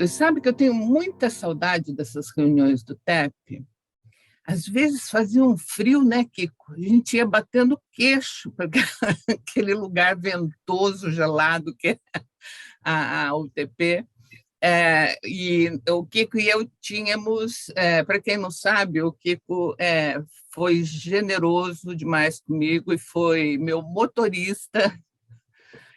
Sabe que eu tenho muita saudade dessas reuniões do TEP. Às vezes fazia um frio, né, Kiko? A gente ia batendo queixo para aquele lugar ventoso, gelado que é a UTP. E o Kiko e eu tínhamos, para quem não sabe, o Kiko foi generoso demais comigo e foi meu motorista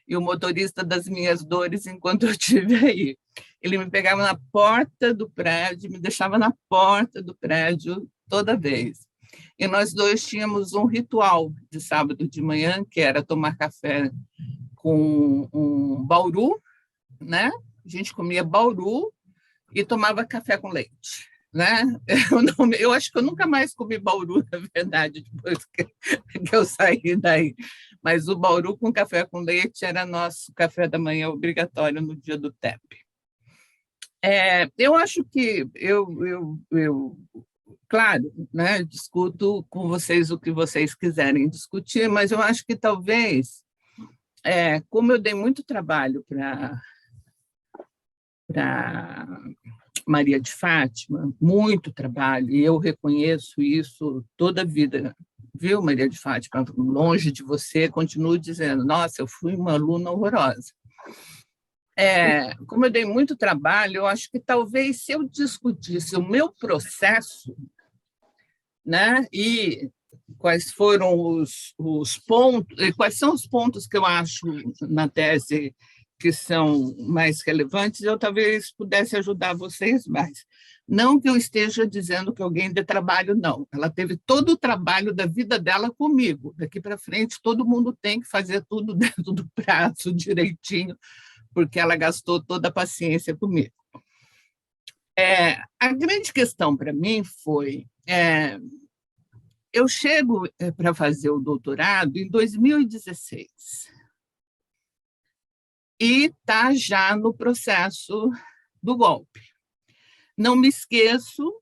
e o motorista das minhas dores enquanto eu estive aí. Ele me pegava na porta do prédio, me deixava na porta do prédio toda vez. E nós dois tínhamos um ritual de sábado de manhã, que era tomar café com um bauru, né? A gente comia bauru e tomava café com leite, né? Eu acho que eu nunca mais comi bauru, na verdade, depois que eu saí daí. Mas o bauru com café com leite era nosso café da manhã obrigatório no dia do TEP. Eu acho que claro, né, discuto com vocês o que vocês quiserem discutir, mas eu acho que talvez, como eu dei muito trabalho para Maria de Fátima, muito trabalho, e eu reconheço isso toda a vida, viu, Maria de Fátima? Longe de você, continuo dizendo, nossa, eu fui uma aluna horrorosa. Como eu dei muito trabalho, eu acho que talvez se eu discutisse o meu processo, né, e quais foram os pontos, quais são os pontos que eu acho na tese que são mais relevantes, eu talvez pudesse ajudar vocês mais. Não que eu esteja dizendo que alguém dê trabalho, não. Ela teve todo o trabalho da vida dela comigo. Daqui para frente, todo mundo tem que fazer tudo dentro do prazo, direitinho, porque ela gastou toda a paciência comigo. A grande questão para mim foi... eu chego para fazer o doutorado em 2016 e está já no processo do golpe. Não me esqueço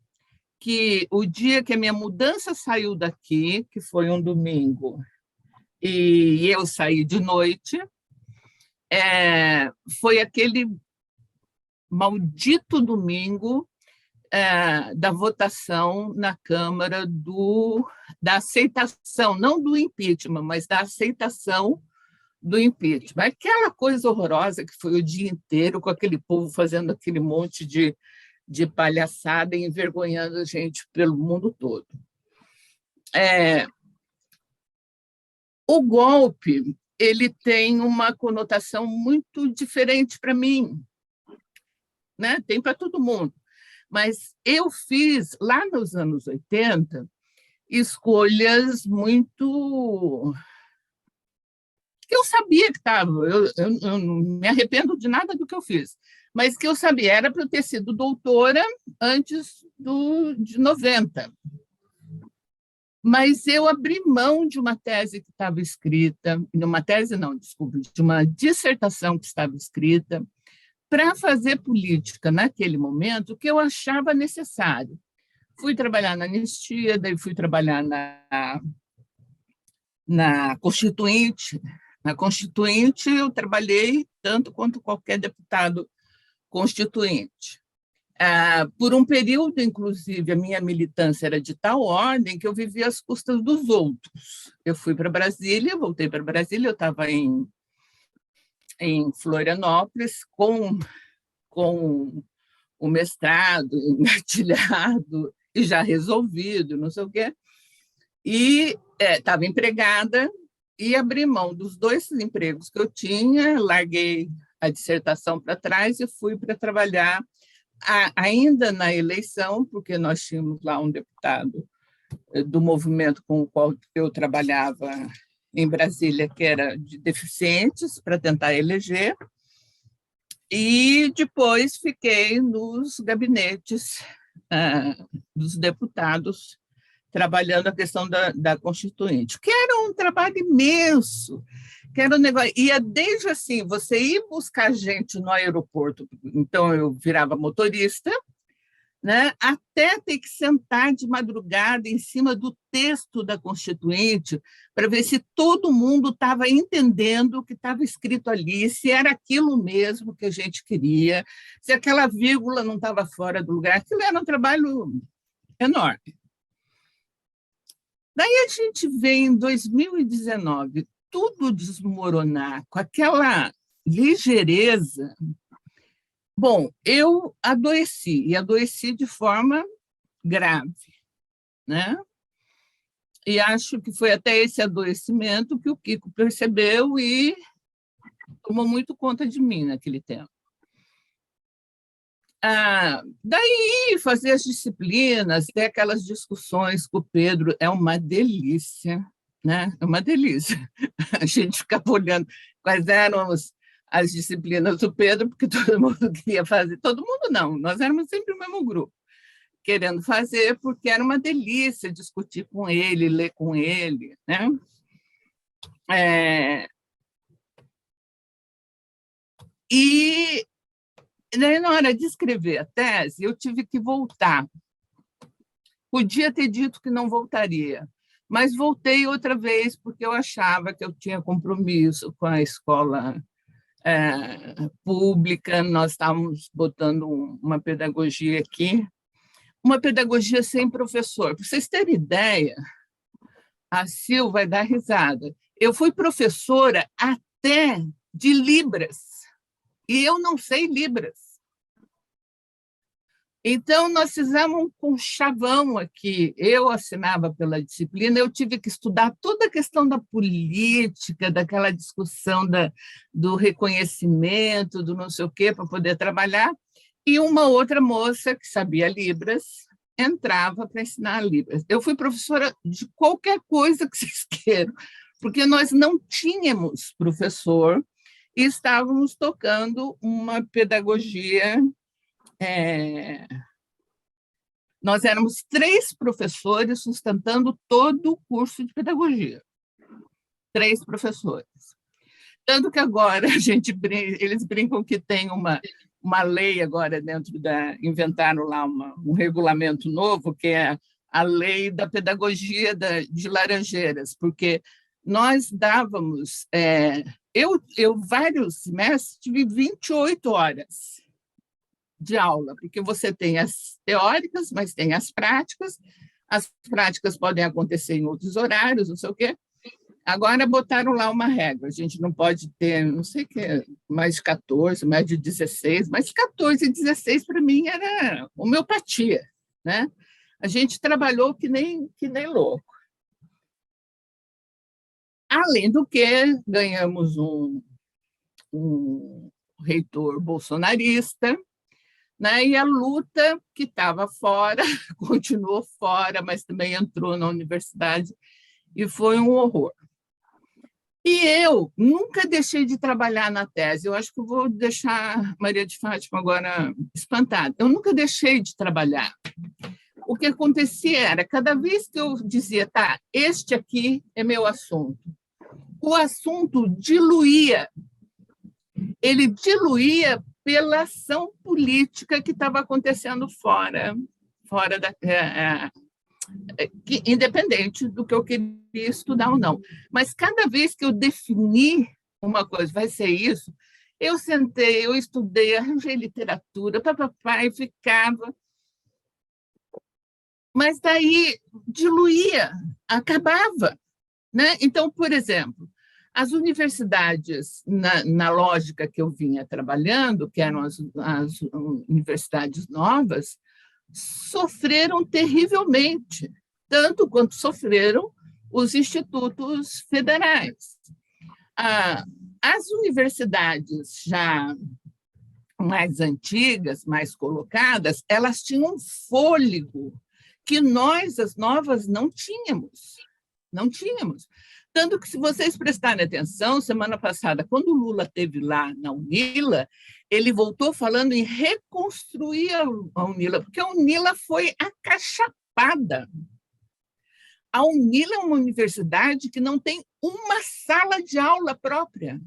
que o dia que a minha mudança saiu daqui, que foi um domingo, e eu saí de noite, foi aquele maldito domingo da votação na Câmara da aceitação, não do impeachment, mas da aceitação do impeachment. Aquela coisa horrorosa que foi o dia inteiro, com aquele povo fazendo aquele monte de palhaçada e envergonhando a gente pelo mundo todo. O golpe, ele tem uma conotação muito diferente para mim, né? Tem para todo mundo. Mas eu fiz, lá nos anos 80, escolhas muito... Eu sabia que estava, eu não me arrependo de nada do que eu fiz, mas que eu sabia, era para eu ter sido doutora antes de 90. Mas eu abri mão de uma tese que estava escrita, uma tese não, desculpa, de uma dissertação que estava escrita, para fazer política naquele momento que eu achava necessário. Fui trabalhar na Anistia, daí fui trabalhar na Constituinte. Na Constituinte, eu trabalhei tanto quanto qualquer deputado constituinte. Por um período, inclusive, a minha militância era de tal ordem que eu vivia às custas dos outros. Eu fui para Brasília, voltei para Brasília, eu estava em Florianópolis com o mestrado engatilhado e já resolvido, não sei o quê, e estava empregada e abri mão dos 2 empregos que eu tinha, larguei a dissertação para trás e fui para trabalhar ainda na eleição, porque nós tínhamos lá um deputado do movimento com o qual eu trabalhava em Brasília, que era de deficientes, para tentar eleger, e depois fiquei nos gabinetes dos deputados, trabalhando a questão da Constituinte, que era um trabalho imenso, que era um negócio, ia desde assim, você ir buscar gente no aeroporto, então eu virava motorista, né? Até ter que sentar de madrugada em cima do texto da Constituinte para ver se todo mundo estava entendendo o que estava escrito ali, se era aquilo mesmo que a gente queria, se aquela vírgula não estava fora do lugar. Aquilo era um trabalho enorme. Daí a gente vê em 2019 tudo desmoronar com aquela ligeireza. Bom, eu adoeci, e adoeci de forma grave, né? E acho que foi até esse adoecimento que o Kiko percebeu e tomou muito conta de mim naquele tempo. Daí, fazer as disciplinas, ter aquelas discussões com o Pedro, é uma delícia, né? É uma delícia. A gente ficava olhando quais eram as disciplinas do Pedro, porque todo mundo queria fazer. Todo mundo não, nós éramos sempre o mesmo grupo, querendo fazer, porque era uma delícia discutir com ele, ler com ele, né? E daí, na hora de escrever a tese, eu tive que voltar. Podia ter dito que não voltaria, mas voltei outra vez porque eu achava que eu tinha compromisso com a escola pública, nós estávamos botando uma pedagogia aqui, uma pedagogia sem professor. Para vocês terem ideia, a Sil vai dar risada. Eu fui professora até de Libras, e eu não sei Libras. Então, nós fizemos um chavão aqui. Eu assinava pela disciplina, eu tive que estudar toda a questão da política, daquela discussão do reconhecimento, do não sei o quê, para poder trabalhar. E uma outra moça que sabia Libras entrava para ensinar Libras. Eu fui professora de qualquer coisa que vocês queiram, porque nós não tínhamos professor e estávamos tocando uma pedagogia. Nós éramos 3 professores sustentando todo o curso de pedagogia. 3 professores. Tanto que agora eles brincam que tem uma lei agora dentro inventaram lá um regulamento novo, que é a lei da pedagogia de Laranjeiras, porque nós dávamos, eu vários semestres tive 28 horas de aula, porque você tem as teóricas, mas tem as práticas podem acontecer em outros horários, não sei o quê. Agora botaram lá uma regra, a gente não pode ter, não sei o que, mais de 14, mais de 16, mas 14 e 16 para mim era homeopatia, né? A gente trabalhou que nem louco. Além do que, ganhamos um reitor bolsonarista, né? E a luta que estava fora, continuou fora, mas também entrou na universidade, e foi um horror. E eu nunca deixei de trabalhar na tese, eu acho que eu vou deixar Maria de Fátima agora espantada. Eu nunca deixei de trabalhar. O que acontecia era, cada vez que eu dizia, tá, este aqui é meu assunto, o assunto diluía, ele diluía pela ação política que estava acontecendo fora da independente do que eu queria estudar ou não. Mas cada vez que eu defini uma coisa, vai ser isso, eu sentei, eu estudei, arranjei literatura, papai, ficava. Mas daí diluía, acabava, né? Então, por exemplo, as universidades, na lógica que eu vinha trabalhando, que eram as universidades novas, sofreram terrivelmente, tanto quanto sofreram os institutos federais. As universidades já mais antigas, mais colocadas, elas tinham um fôlego que nós, as novas, não tínhamos. Não tínhamos. Tanto que, se vocês prestarem atenção, semana passada, quando o Lula esteve lá na UNILA, ele voltou falando em reconstruir a UNILA, porque a UNILA foi acachapada. A UNILA é uma universidade que não tem uma sala de aula própria.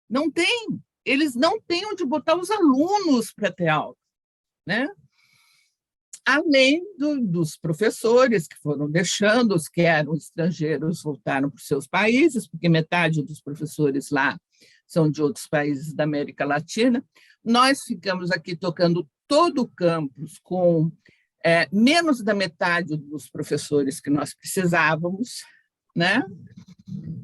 Não tem. Eles não têm onde botar os alunos para ter aula, né? além dos professores que foram deixando, os que eram estrangeiros voltaram para os seus países, porque metade dos professores lá são de outros países da América Latina. Nós ficamos aqui tocando todo o campus com menos da metade dos professores que nós precisávamos, né?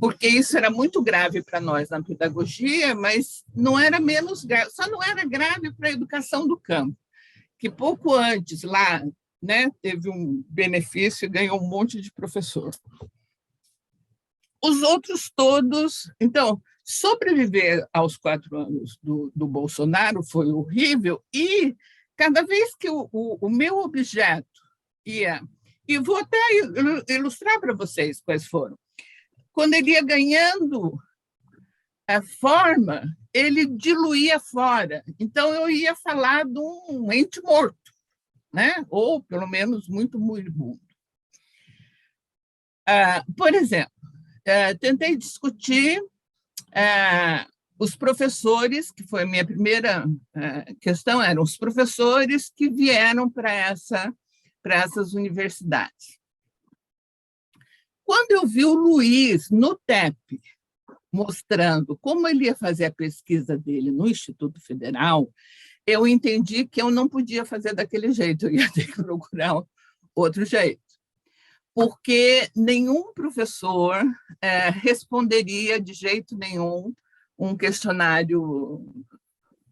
Porque isso era muito grave para nós na pedagogia, mas não era menos grave, só não era grave para a educação do campo, que pouco antes lá, né, teve um benefício e ganhou um monte de professor. Os outros todos, então, sobreviver aos 4 anos do Bolsonaro foi horrível, e cada vez que o meu objeto ia, e vou até ilustrar para vocês quais foram, quando ele ia ganhando a forma, ele diluía fora. Então, eu ia falar de um ente morto, né? Ou, pelo menos, muito moribundo. Por exemplo, tentei discutir os professores, que foi a minha primeira questão, eram os professores que vieram para essas universidades. Quando eu vi o Luiz no TEP, mostrando como ele ia fazer a pesquisa dele no Instituto Federal, eu entendi que eu não podia fazer daquele jeito, eu ia ter que procurar outro jeito, porque nenhum professor responderia de jeito nenhum um questionário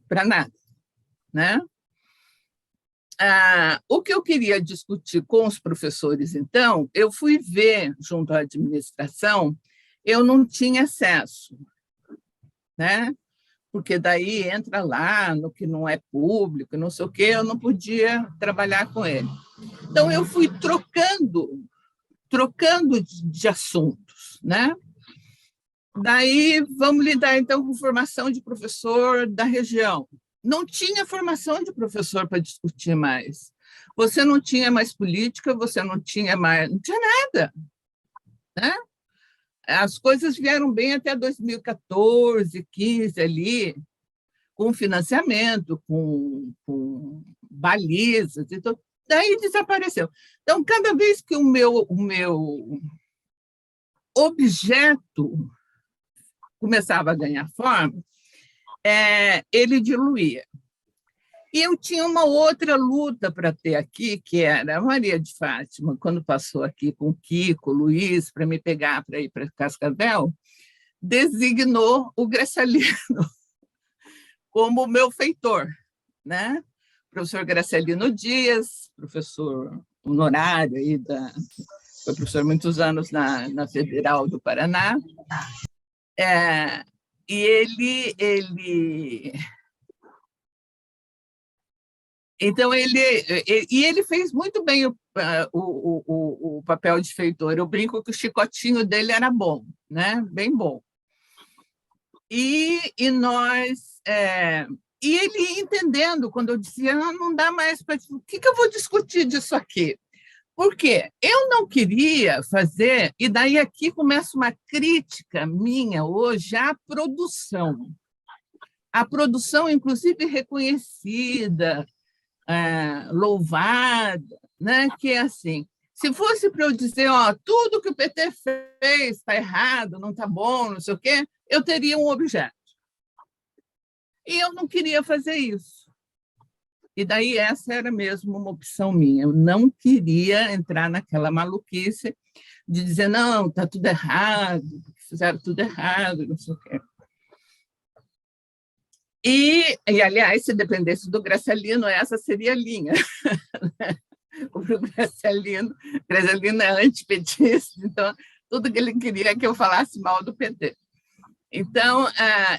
para nada, né? O que eu queria discutir com os professores, então, eu fui ver junto à administração, eu não tinha acesso, né? Porque daí entra lá no que não é público, não sei o quê, eu não podia trabalhar com ele. Então, eu fui trocando de assuntos, né? Daí, vamos lidar, então, com formação de professor da região. Não tinha formação de professor para discutir mais. Você não tinha mais política, você não tinha nada, né? As coisas vieram bem até 2014, 15 ali, com financiamento, com balizas, então, daí desapareceu. Então, cada vez que o meu objeto começava a ganhar forma, ele diluía. E eu tinha uma outra luta para ter aqui, que era a Maria de Fátima, quando passou aqui com o Kiko, o Luiz, para me pegar para ir para Cascavel, designou o Graciliano como meu feitor, né? Professor Graciliano Dias, professor honorário, foi professor há muitos anos na Federal do Paraná, e ele fez muito bem o papel de feitor. Eu brinco que o chicotinho dele era bom, né? Bem bom. E ele entendendo, quando eu dizia, não dá mais para... O que eu vou discutir disso aqui? Porque eu não queria fazer, e daí aqui começa uma crítica minha hoje à produção. A produção, inclusive, reconhecida, louvada, né? Que é assim, se fosse para eu dizer, tudo que o PT fez está errado, não está bom, não sei o quê, eu teria um objeto. E eu não queria fazer isso. E daí essa era mesmo uma opção minha. Eu não queria entrar naquela maluquice de dizer, não, está tudo errado, fizeram tudo errado, não sei o quê. E aliás, se dependesse do Graciliano, essa seria a linha. O Graciliano é antipetista, então tudo que ele queria é que eu falasse mal do PT. Então,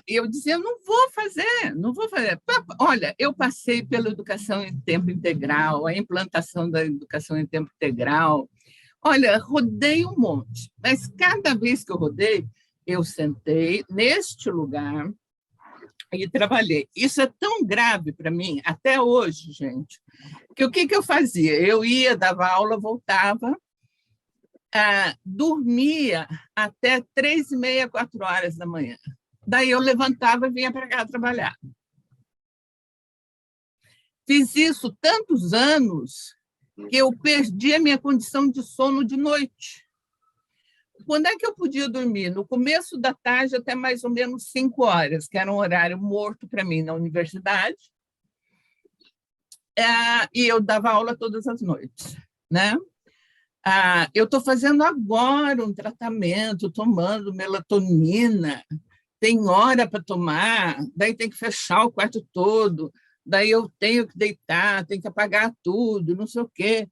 eu dizia, não vou fazer. Olha, eu passei pela educação em tempo integral, a implantação da educação em tempo integral. Olha, rodei um monte, mas cada vez que eu rodei, eu sentei neste lugar e trabalhei. Isso é tão grave para mim, até hoje, gente, que o que eu fazia? Eu ia, dava aula, voltava, dormia até 3h30, 4h da manhã. Daí eu levantava e vinha para cá trabalhar. Fiz isso tantos anos que eu perdi a minha condição de sono de noite. Quando é que eu podia dormir? No começo da tarde até mais ou menos 5 horas, que era um horário morto para mim na universidade, e eu dava aula todas as noites, né? Eu estou fazendo agora um tratamento, tomando melatonina, tem hora para tomar, daí tem que fechar o quarto todo, daí eu tenho que deitar, tenho que apagar tudo, não sei o quê,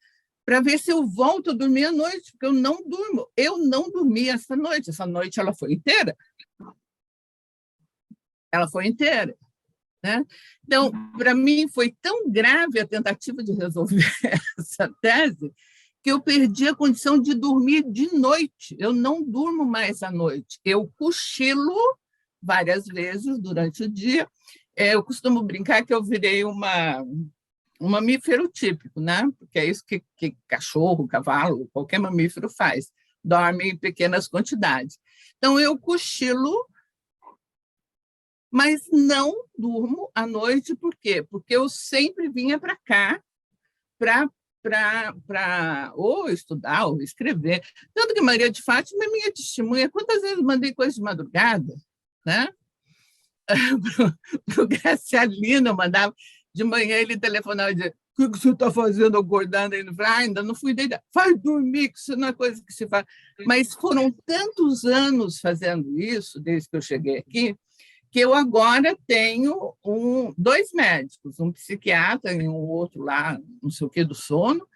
para ver se eu volto a dormir à noite, porque eu não durmo. Eu não dormi essa noite ela foi inteira. Ela foi inteira. Né? Então, para mim, foi tão grave a tentativa de resolver essa tese que eu perdi a condição de dormir de noite. Eu não durmo mais à noite. Eu cochilo várias vezes durante o dia. Eu costumo brincar que eu virei um mamífero típico, né? Porque é isso que cachorro, cavalo, qualquer mamífero faz. Dorme em pequenas quantidades. Então, eu cochilo, mas não durmo à noite. Por quê? Porque eu sempre vinha para cá para ou estudar ou escrever. Tanto que Maria de Fátima é minha testemunha. Quantas vezes mandei coisas de madrugada, né? Para o Gracialino, eu mandava. De manhã ele telefonava e dizia: o que você está fazendo acordando ainda? Ainda não fui deitar. Vai dormir, que isso não é coisa que se faz. Mas foram tantos anos fazendo isso, desde que eu cheguei aqui, que eu agora tenho dois médicos, um psiquiatra e um outro lá, não sei o que, do sono,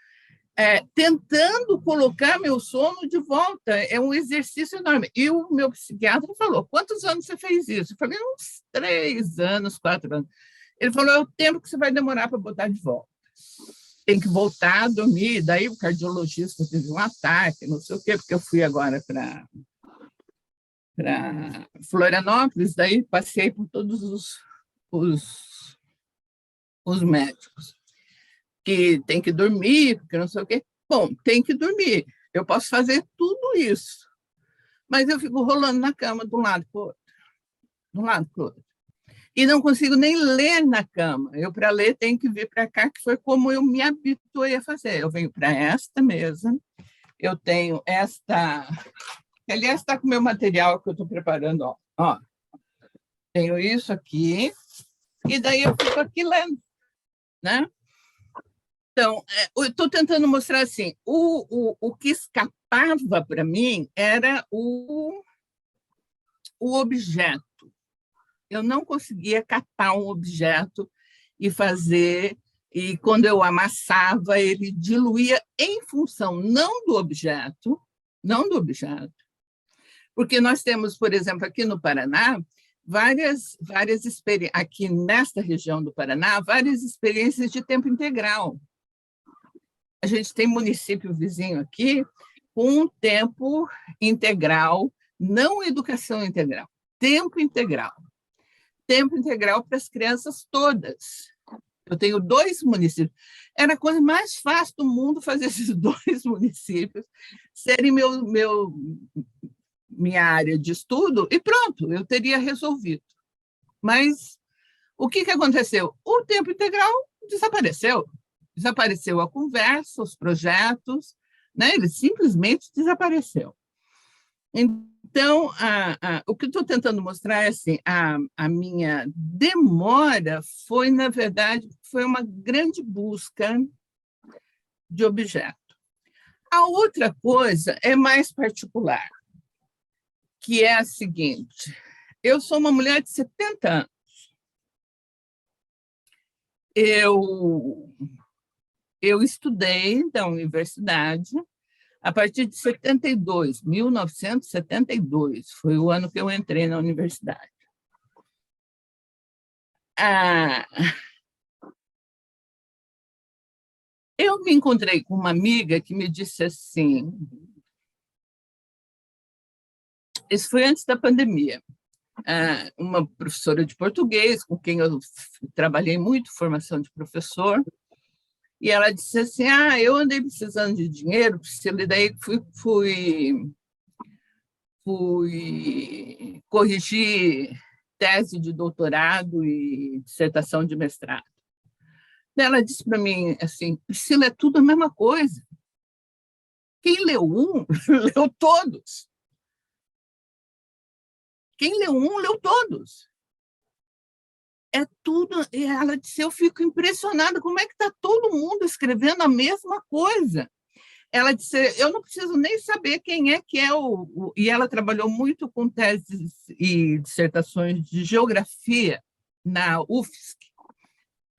tentando colocar meu sono de volta. É um exercício enorme. E o meu psiquiatra falou: quantos anos você fez isso? Eu falei: uns 3 anos, 4 anos. Ele falou: é o tempo que você vai demorar para botar de volta. Tem que voltar a dormir. Daí o cardiologista teve um ataque, não sei o quê, porque eu fui agora para Florianópolis, daí passei por todos os médicos, que tem que dormir, porque não sei o quê. Bom, tem que dormir. Eu posso fazer tudo isso, mas eu fico rolando na cama de um lado para o outro, de um lado para o outro. E não consigo nem ler na cama. Eu, para ler, tenho que vir para cá, que foi como eu me habituei a fazer. Eu venho para esta mesa, eu tenho esta. Aliás, está com o meu material que eu estou preparando. Ó, tenho isso aqui, e daí eu fico aqui lendo, né? Então, eu estou tentando mostrar assim, o que escapava para mim era o objeto. Eu não conseguia catar um objeto e fazer, e quando eu amassava, ele diluía em função não do objeto, porque nós temos, por exemplo, aqui no Paraná, várias experiências, aqui nesta região do Paraná, várias experiências de tempo integral. A gente tem município vizinho aqui com tempo integral, não educação integral, tempo integral. Tempo integral para as crianças todas. Eu tenho 2 municípios. Era a coisa mais fácil do mundo fazer esses 2 municípios serem minha área de estudo, e pronto, eu teria resolvido. Mas o que aconteceu? O tempo integral desapareceu. Desapareceu a conversa, os projetos, né? Ele simplesmente desapareceu. Então, o que eu estou tentando mostrar é assim, a minha demora foi, na verdade, foi uma grande busca de objeto. A outra coisa é mais particular, que é a seguinte: eu sou uma mulher de 70 anos. Eu estudei na universidade a partir de 72, 1972, foi o ano que eu entrei na universidade. Eu me encontrei com uma amiga que me disse assim, isso foi antes da pandemia, uma professora de português, com quem eu trabalhei muito, formação de professor, e ela disse assim: eu andei precisando de dinheiro, Priscila, e daí fui corrigir tese de doutorado e dissertação de mestrado. Ela disse para mim assim, Priscila, é tudo a mesma coisa. Quem leu um, leu todos. Quem leu um, leu todos. É tudo. E ela disse, eu fico impressionada, como é que está todo mundo escrevendo a mesma coisa? Ela disse, eu não preciso nem saber quem é que é o... E ela trabalhou muito com teses e dissertações de geografia na UFSC.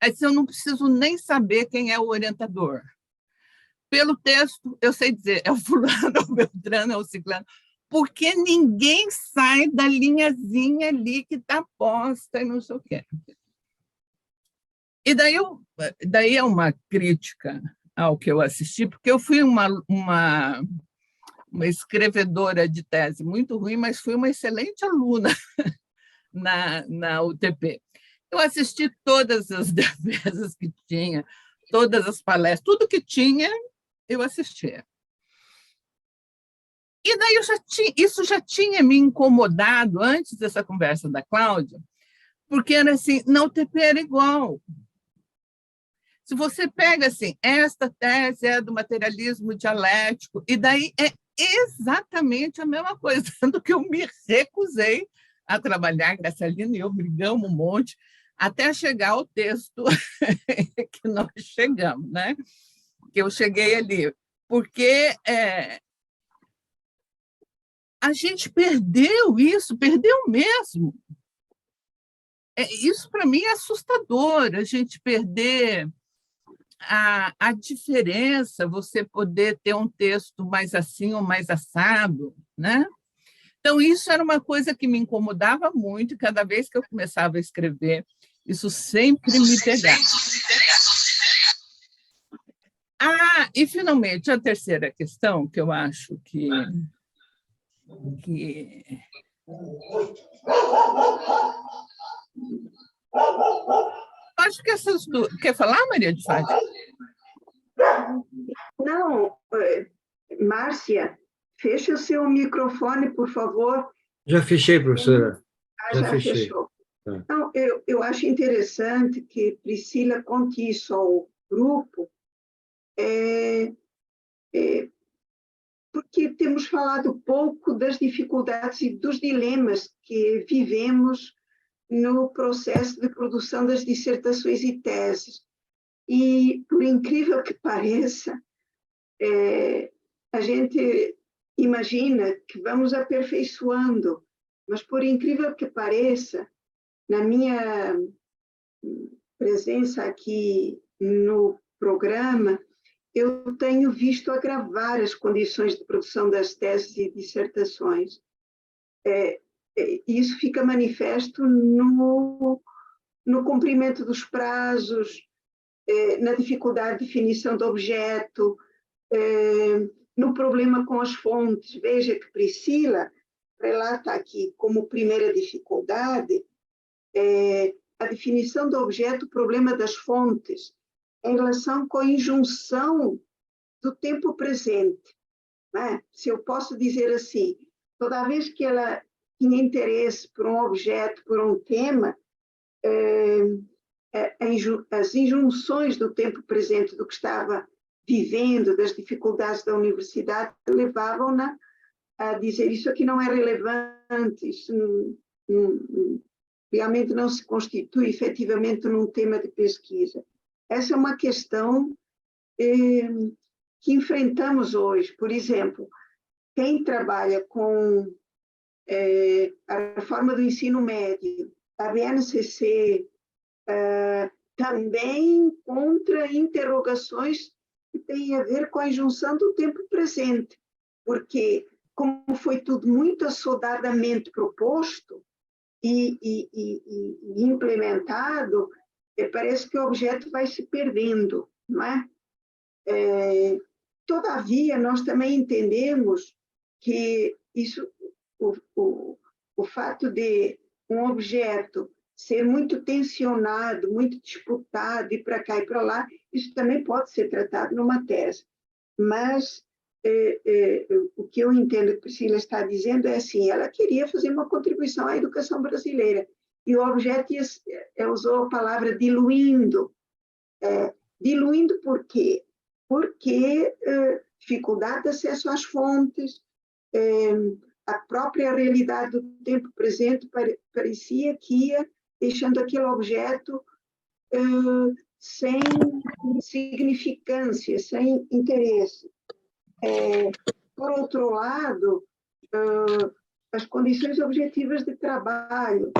Ela disse, eu não preciso nem saber quem é o orientador. Pelo texto, eu sei dizer, é o fulano, é o beltrano, é o ciclano, porque ninguém sai da linhazinha ali que está posta e não sei o quê. E daí é uma crítica ao que eu assisti, porque eu fui uma escrevedora de tese muito ruim, mas fui uma excelente aluna na UTP. Eu assisti todas as defesas que tinha, todas as palestras, tudo que tinha, eu assistia. E daí isso já tinha me incomodado antes dessa conversa da Cláudia, porque era assim, na UTP era igual. Se você pega assim, esta tese é do materialismo dialético, e daí é exatamente a mesma coisa, tanto que eu me recusei a trabalhar, Graciela e eu brigamos um monte, até chegar ao texto que nós chegamos, né? Que eu cheguei ali, porque a gente perdeu isso, perdeu mesmo. Isso, para mim, é assustador, a gente perder a diferença, você poder ter um texto mais assim ou mais assado, né? Então, isso era uma coisa que me incomodava muito, e cada vez que eu começava a escrever, isso sempre me pegava. E, finalmente, a terceira questão, que eu acho que acho que essas duas... Quer falar, Maria de Fátima? Não, Márcia, feche o seu microfone, por favor. Já fechei, professora. Já fechou. Tá. Então, eu acho interessante que Priscila conte isso ao grupo, porque temos falado pouco das dificuldades e dos dilemas que vivemos no processo de produção das dissertações e teses. E, por incrível que pareça, a gente imagina que vamos aperfeiçoando, mas, por incrível que pareça, na minha presença aqui no programa, eu tenho visto agravar as condições de produção das teses e dissertações. Isso fica manifesto no cumprimento dos prazos, na dificuldade de definição do objeto, no problema com as fontes. Veja que Priscila relata aqui como primeira dificuldade a definição do objeto, o problema das fontes, em relação com a injunção do tempo presente. Né? Se eu posso dizer assim, toda vez que ela tinha interesse por um objeto, por um tema, as injunções do tempo presente, do que estava vivendo, das dificuldades da universidade, levavam-na a dizer isso aqui não é relevante, isso realmente não se constitui efetivamente num tema de pesquisa. Essa é uma questão que enfrentamos hoje. Por exemplo, quem trabalha com a reforma do ensino médio, a BNCC, também encontra interrogações que têm a ver com a injunção do tempo presente, porque, como foi tudo muito assodadamente proposto e implementado, parece que o objeto vai se perdendo, não é? Todavia, nós também entendemos que o fato de um objeto ser muito tensionado, muito disputado, e para cá e para lá, isso também pode ser tratado numa tese. Mas o que eu entendo que Priscila está dizendo é assim, ela queria fazer uma contribuição à educação brasileira, e o objeto usou a palavra diluindo, Diluindo por quê? Porque dificuldade de acesso às fontes, a própria realidade do tempo presente parecia que ia deixando aquele objeto sem significância, sem interesse. Por outro lado, as condições objetivas de trabalho,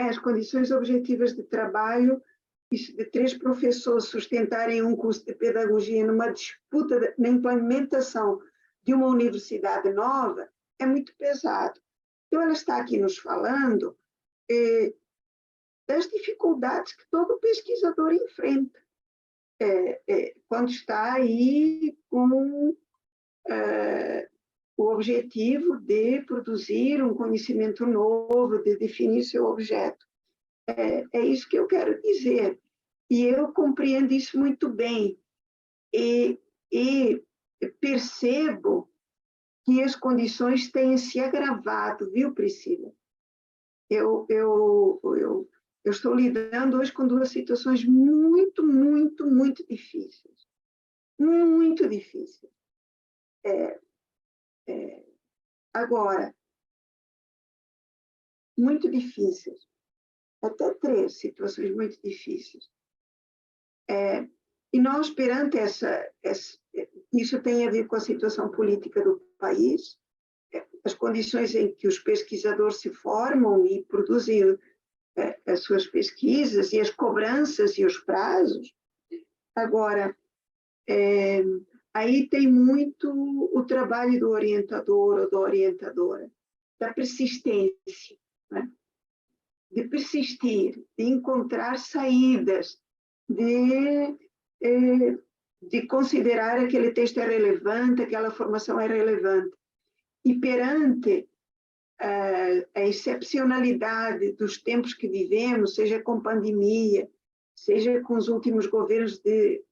as condições objetivas de trabalho de 3 professores sustentarem um curso de pedagogia numa disputa na implementação de uma universidade nova é muito pesado. Então, ela está aqui nos falando das dificuldades que todo pesquisador enfrenta quando está aí com o objetivo de produzir um conhecimento novo, de definir seu objeto. É isso que eu quero dizer. E eu compreendo isso muito bem. E percebo que as condições têm se agravado, viu, Priscila? Eu estou lidando hoje com 2 situações muito, muito, muito difíceis. Muito difíceis. Agora, muito difíceis. Até 3 situações muito difíceis. E nós, perante isso tem a ver com a situação política do país, as condições em que os pesquisadores se formam e produzem as suas pesquisas, e as cobranças e os prazos. Agora, aí tem muito o trabalho do orientador ou da orientadora, da persistência, né? De persistir, de encontrar saídas, de considerar aquele texto é relevante, aquela formação é relevante. E perante a excepcionalidade dos tempos que vivemos, seja com pandemia, seja com os últimos governos de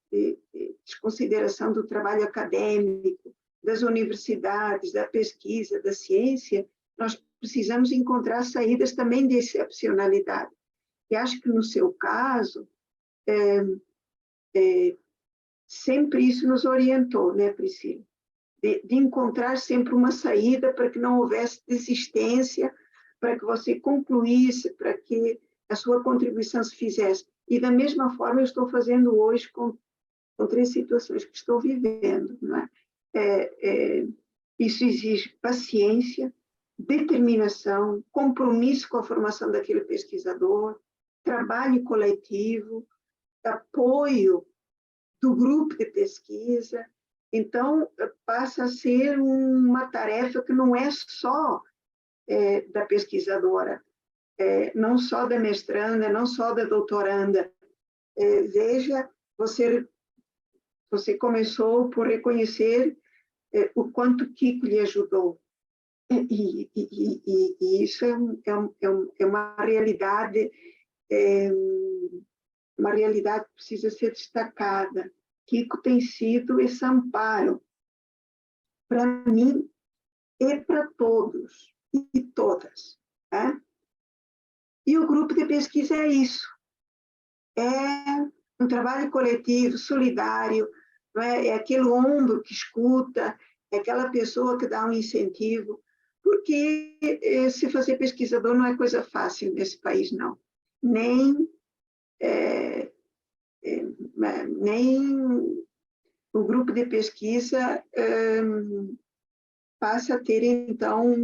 desconsideração do trabalho acadêmico, das universidades, da pesquisa, da ciência, nós precisamos encontrar saídas também de excepcionalidade. E acho que no seu caso, sempre isso nos orientou, né, Priscila? De encontrar sempre uma saída para que não houvesse desistência, para que você concluísse, para que a sua contribuição se fizesse. E da mesma forma eu estou fazendo hoje com 3 situações que estou vivendo, não é? Isso exige paciência, determinação, compromisso com a formação daquele pesquisador, trabalho coletivo, apoio do grupo de pesquisa. Então, passa a ser uma tarefa que não é só da pesquisadora, não só da mestranda, não só da doutoranda. Veja, você começou por reconhecer o quanto Kiko lhe ajudou. E isso é uma realidade que precisa ser destacada. Kiko tem sido esse amparo para mim e para todos e todas. Né? E o grupo de pesquisa é isso. É um trabalho coletivo, solidário, não é? É aquele ombro que escuta, é aquela pessoa que dá um incentivo, porque se fazer pesquisador não é coisa fácil nesse país, não. Nem o grupo de pesquisa passa a ter, então,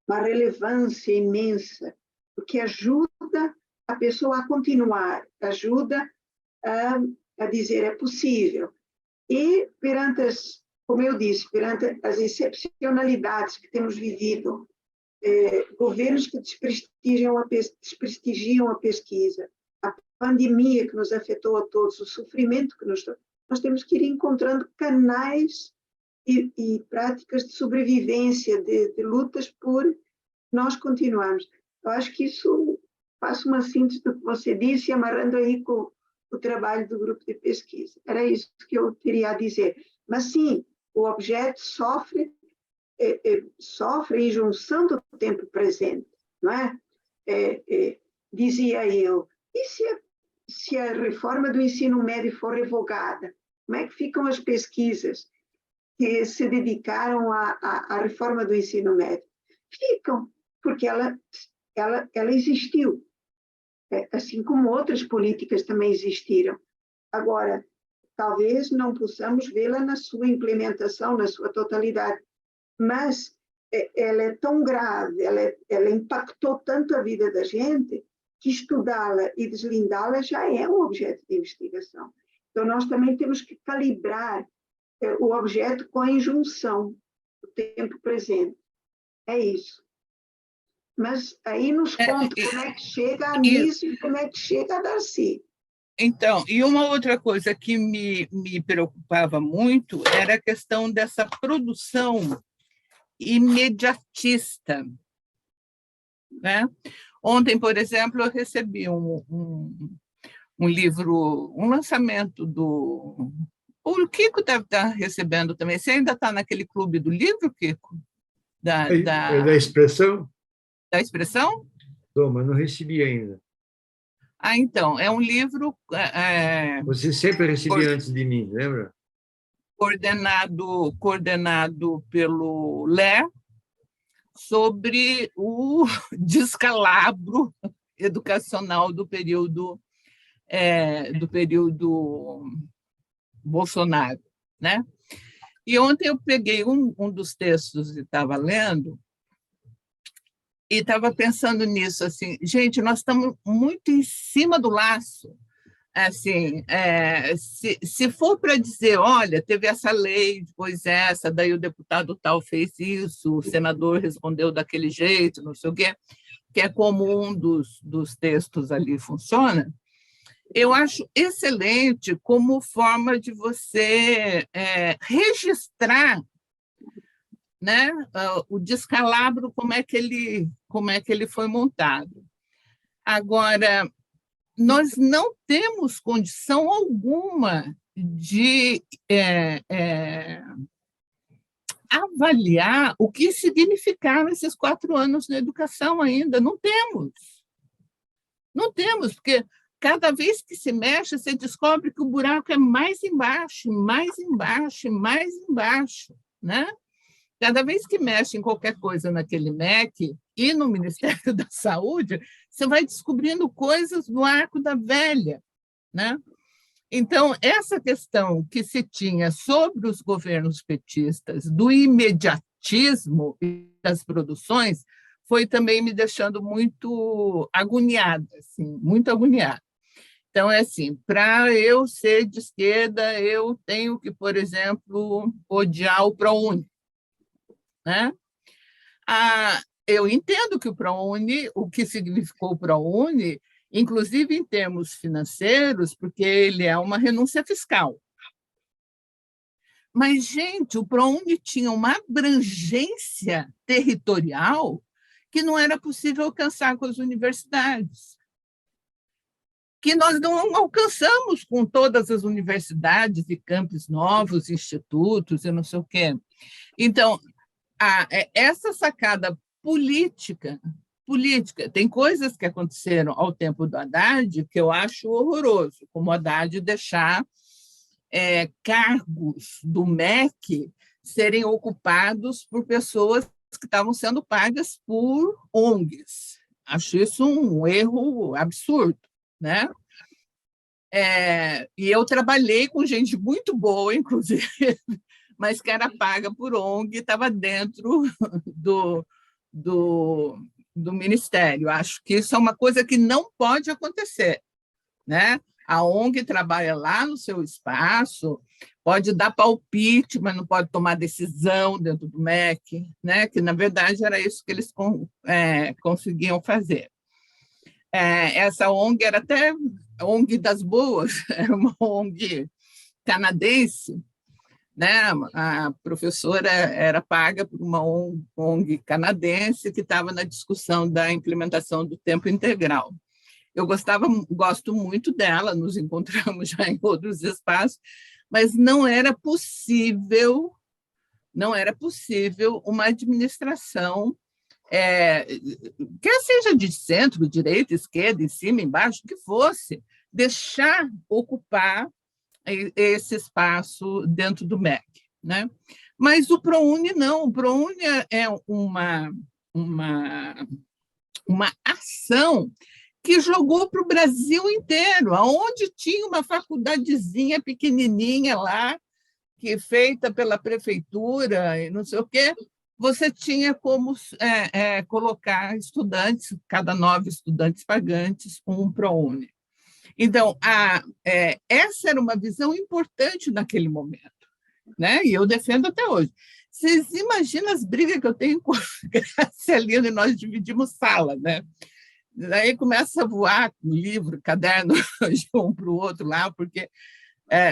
uma relevância imensa, porque ajuda a pessoa a continuar, ajuda a dizer é possível. E perante como eu disse, perante as excepcionalidades que temos vivido, governos que desprestigiam a pesquisa, a pandemia que nos afetou a todos, o sofrimento que nós temos que ir encontrando canais e práticas de sobrevivência, de lutas por nós continuarmos. Eu acho que isso faz uma síntese do que você disse, amarrando aí com o trabalho do grupo de pesquisa. Era isso que eu queria a dizer. Mas, sim, o objeto sofre em junção do tempo presente, não é? dizia eu, e se a reforma do ensino médio for revogada, como é que ficam as pesquisas que se dedicaram à reforma do ensino médio? Ficam, porque ela existiu, assim como outras políticas também existiram. Agora, talvez não possamos vê-la na sua implementação, na sua totalidade, mas ela é tão grave, ela impactou tanto a vida da gente, que estudá-la e deslindá-la já é um objeto de investigação. Então, nós também temos que calibrar o objeto com a injunção do tempo presente. É isso. Mas aí nos conta como é que chega a Anísio e como é que chega a Darcy. Então, e uma outra coisa que me preocupava muito era a questão dessa produção imediatista, né? Ontem, por exemplo, eu recebi um livro, um lançamento do... O Kiko deve estar recebendo também. Você ainda está naquele clube do livro, Kiko? É da Expressão? Da Expressão? Estou, mas não recebi ainda. Ah, então, é um livro... Você sempre recebia antes de mim, lembra? Coordenado pelo Lé, sobre o descalabro educacional do período Bolsonaro, né? E ontem eu peguei um dos textos que estava lendo e estava pensando nisso, assim, gente, nós estamos muito em cima do laço. Assim, se for para dizer, olha, teve essa lei, depois essa, daí o deputado tal fez isso, o senador respondeu daquele jeito, não sei o quê, que é como um dos textos ali funciona, eu acho excelente como forma de você registrar, né, o descalabro, como é que ele foi montado. Agora, nós não temos condição alguma de avaliar o que significaram esses 4 anos na educação ainda. Não temos. Não temos, porque cada vez que se mexe, você descobre que o buraco é mais embaixo, mais embaixo, mais embaixo, né? Cada vez que mexe em qualquer coisa naquele MEC e no Ministério da Saúde, você vai descobrindo coisas do arco da velha, né? Então, essa questão que se tinha sobre os governos petistas, do imediatismo das produções, foi também me deixando muito agoniada, assim, muito agoniada. Então, é assim, para eu ser de esquerda, eu tenho que, por exemplo, odiar o ProUni, né? Eu entendo que o que significou o ProUni, inclusive em termos financeiros, porque ele é uma renúncia fiscal. Mas, gente, o ProUni tinha uma abrangência territorial que não era possível alcançar com as universidades, que nós não alcançamos com todas as universidades e campos novos, institutos e não sei o quê. Então, essa sacada política, tem coisas que aconteceram ao tempo do Haddad que eu acho horroroso, como o Haddad deixar cargos do MEC serem ocupados por pessoas que estavam sendo pagas por ONGs. Acho isso um erro absurdo, né? E eu trabalhei com gente muito boa, inclusive, mas que era paga por ONG, estava dentro do Ministério. Acho que isso é uma coisa que não pode acontecer, né? A ONG trabalha lá no seu espaço, pode dar palpite, mas não pode tomar decisão dentro do MEC, né? Que, na verdade, era isso que eles conseguiam fazer. Essa ONG era até a ONG das boas, era uma ONG canadense, né? A professora era paga por uma ONG canadense que estava na discussão da implementação do tempo integral. Eu gosto muito dela, nos encontramos já em outros espaços, mas não era possível uma administração quer seja de centro, direita, esquerda, em cima, embaixo, o que fosse, deixar ocupar esse espaço dentro do MEC, né? Mas o ProUni não, o ProUni é uma ação que jogou para o Brasil inteiro, aonde tinha uma faculdadezinha pequenininha lá, que feita pela prefeitura e não sei o quê, você tinha como colocar estudantes, cada 9 estudantes pagantes, um ProUni. Então, essa era uma visão importante naquele momento, né? E eu defendo até hoje. Vocês imaginam as brigas que eu tenho com a Grácia Lino e nós dividimos sala, né? Daí começa a voar livro, caderno de um para o outro lá, porque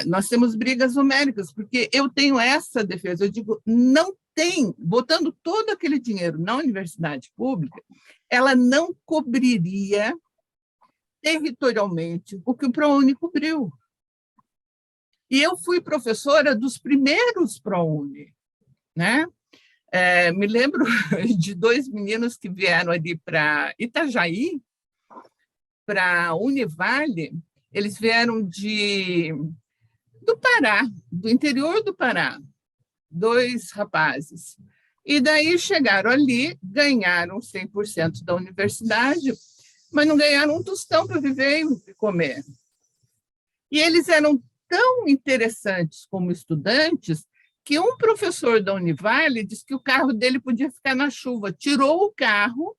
nós temos brigas homéricas, porque eu tenho essa defesa, eu digo, não tem, botando todo aquele dinheiro na universidade pública, ela não cobriria territorialmente o que o ProUni cobriu. E eu fui professora dos primeiros ProUni, né? Me lembro de 2 meninos que vieram ali para Itajaí, para a Univale, eles vieram do Pará, do interior do Pará, 2 rapazes. E daí chegaram ali, ganharam 100% da universidade, mas não ganharam um tostão para viver e comer. E eles eram tão interessantes como estudantes que um professor da Univale disse que o carro dele podia ficar na chuva. Tirou o carro,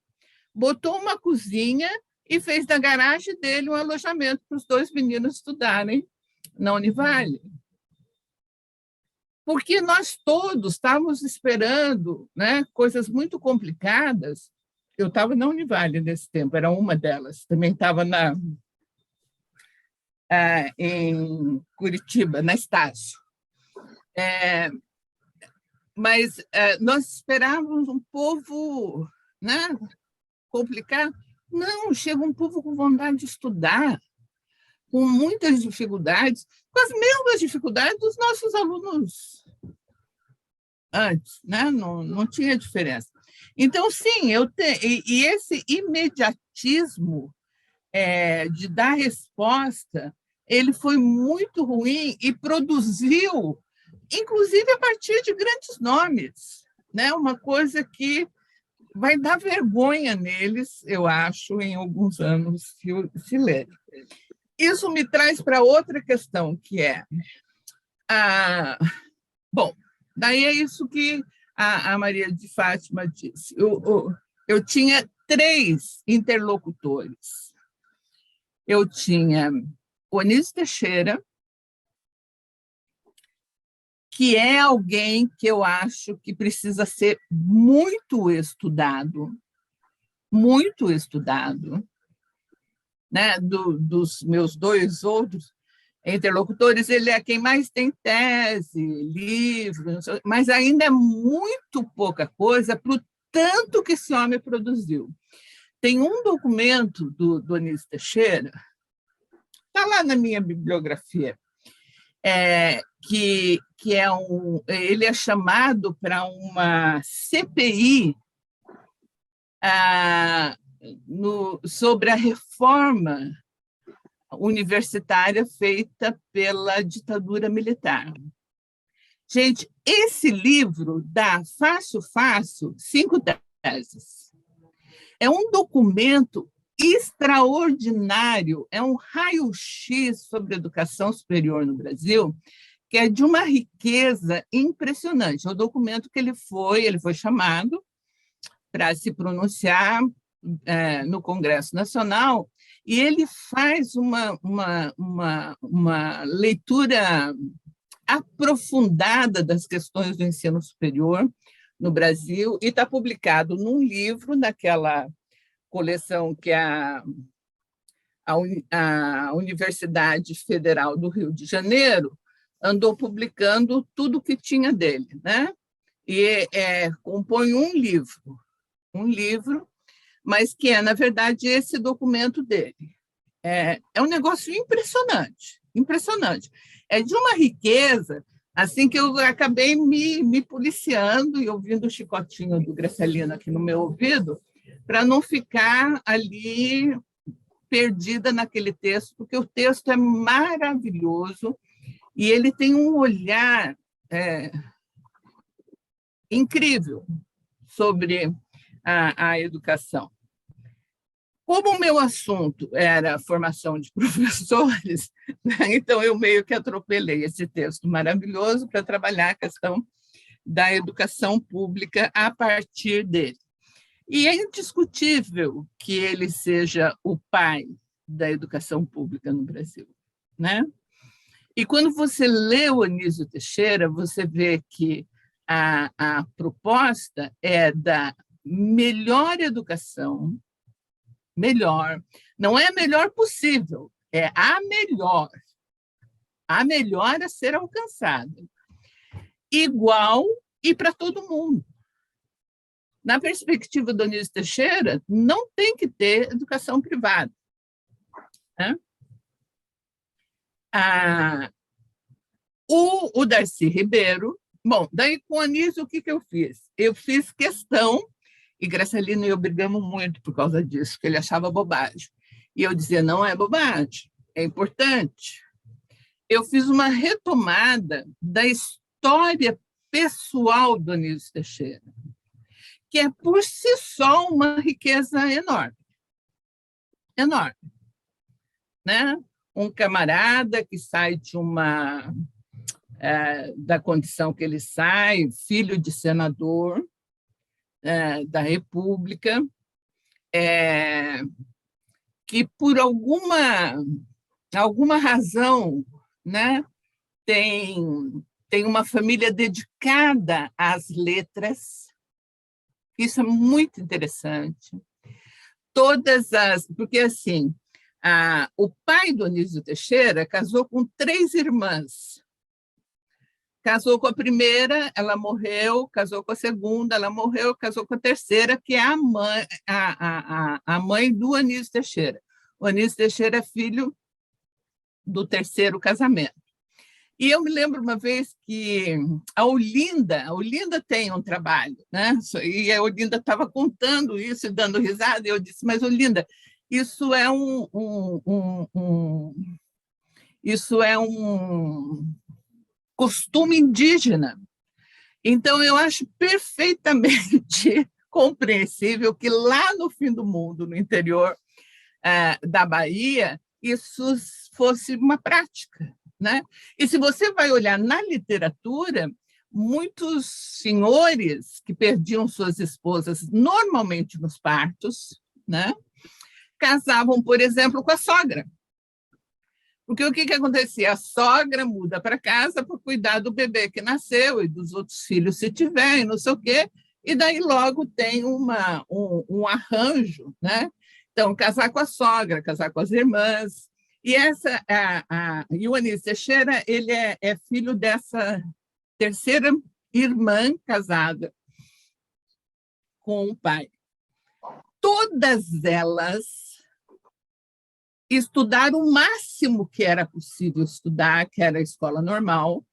botou uma cozinha e fez da garagem dele um alojamento para os 2 meninos estudarem na Univale. Porque nós todos estávamos esperando, né, coisas muito complicadas. Eu estava na Univale nesse tempo, era uma delas. Também estava em Curitiba, na Estácio. Mas nós esperávamos um povo, né, complicado. Não, chega um povo com vontade de estudar, com muitas dificuldades, com as mesmas dificuldades dos nossos alunos antes, né? Não tinha diferença. Então, sim, e esse imediatismo de dar resposta, ele foi muito ruim e produziu, inclusive a partir de grandes nomes, né? Uma coisa que vai dar vergonha neles, eu acho, em alguns anos, se lerem. Isso me traz para outra questão, que é... bom, daí é isso que a Maria de Fátima disse. Eu tinha 3 interlocutores. Eu tinha Onísio Teixeira, que é alguém que eu acho que precisa ser muito estudado, né? Dos meus 2 outros interlocutores, ele é quem mais tem tese, livro, mas ainda é muito pouca coisa para o tanto que esse homem produziu. Tem um documento do Onísio Teixeira, está lá na minha bibliografia, que ele é chamado para uma CPI sobre a reforma universitária feita pela ditadura militar. Gente, esse livro dá fácil, 5 teses. É um documento extraordinário, é um raio-x sobre a educação superior no Brasil, que é de uma riqueza impressionante. É o documento que ele foi chamado para se pronunciar no Congresso Nacional, e ele faz uma leitura aprofundada das questões do ensino superior no Brasil, e está publicado num livro daquela coleção que a Universidade Federal do Rio de Janeiro andou publicando tudo que tinha dele, né? E compõe um livro, mas que na verdade, esse documento dele. É um negócio impressionante. É de uma riqueza, Assim que eu acabei me policiando e ouvindo o chicotinho do Graciliano aqui no meu ouvido, para não ficar ali perdida naquele texto, porque o texto é maravilhoso e ele tem um olhar incrível sobre a educação. Como o meu assunto era a formação de professores, né, então eu meio que atropelei esse texto maravilhoso para trabalhar a questão da educação pública a partir dele. E é indiscutível que ele seja o pai da educação pública no Brasil, né? E quando você lê o Anísio Teixeira, você vê que a proposta é da melhor educação, melhor, não é a melhor possível, é a melhor a ser alcançada, igual e para todo mundo. Na perspectiva do Anísio Teixeira, não tem que ter educação privada, né? O Darcy Ribeiro, bom, daí com o Anísio, o que eu fiz? Eu fiz questão, e Graciliano e eu brigamos muito por causa disso, que ele achava bobagem. E eu dizia, não é bobagem, é importante. Eu fiz uma retomada da história pessoal do Anísio Teixeira, que é, por si só, uma riqueza enorme. Enorme. Né? Um camarada que sai de da condição que ele sai, filho de senador da República, que por alguma razão, né, tem uma família dedicada às letras. Isso é muito interessante. Porque assim, o pai do Anísio Teixeira casou com 3 irmãs. Casou com a primeira, ela morreu, casou com a segunda, ela morreu, casou com a terceira, que é a mãe do Anísio Teixeira. O Anísio Teixeira é filho do 3º casamento. E eu me lembro uma vez que a Olinda tem um trabalho, né? E a Olinda estava contando isso e dando risada, e eu disse, mas Olinda, isso é isso é um costume indígena. Então, eu acho perfeitamente compreensível que lá no fim do mundo, no interior da Bahia, isso fosse uma prática, né? E se você vai olhar na literatura, muitos senhores que perdiam suas esposas normalmente nos partos, né, casavam, por exemplo, com a sogra. Porque o que acontecia? A sogra muda para casa para cuidar do bebê que nasceu e dos outros filhos, se tiver, e não sei o quê, e daí logo tem um arranjo, né? Então, casar com a sogra, casar com as irmãs. E o Anísio Teixeira, ele é filho dessa 3ª irmã casada com o pai. Todas elas estudaram o máximo que era possível estudar, que era a escola normal,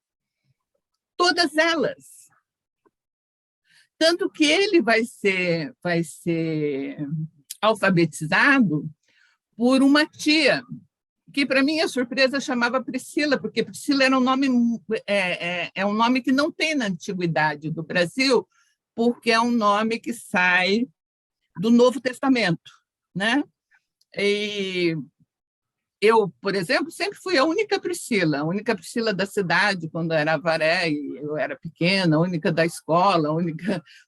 todas elas. Tanto que ele vai ser alfabetizado por uma tia, que, para mim, a surpresa chamava Priscila, porque Priscila era um nome, um nome que não tem na antiguidade do Brasil, porque é um nome que sai do Novo Testamento, né? E eu, por exemplo, sempre fui a única Priscila da cidade, quando era Avaré, e eu era pequena, a única da escola,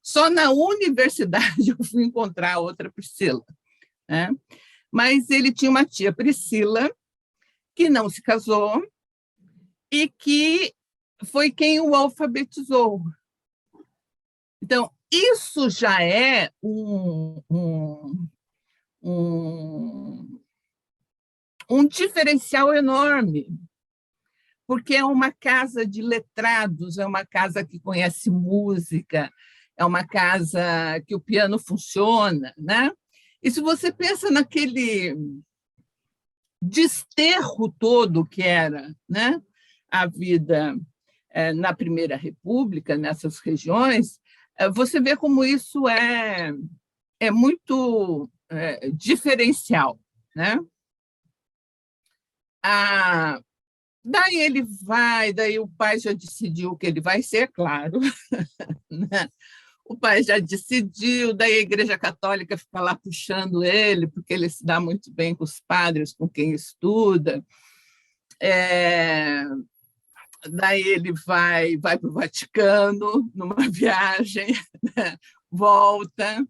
só na universidade eu fui encontrar outra Priscila, né? Mas ele tinha uma tia Priscila, que não se casou e que foi quem o alfabetizou. Então, isso já é um diferencial enorme, porque é uma casa de letrados, é uma casa que conhece música, é uma casa que o piano funciona, né? E se você pensa naquele desterro todo que era, né, a vida na Primeira República, nessas regiões, você vê como isso é muito diferencial, né? Daí o pai já decidiu que ele vai ser, claro, né? O pai já decidiu, daí a Igreja Católica fica lá puxando ele, porque ele se dá muito bem com os padres, com quem estuda. Daí ele vai para o Vaticano, numa viagem, né? Volta,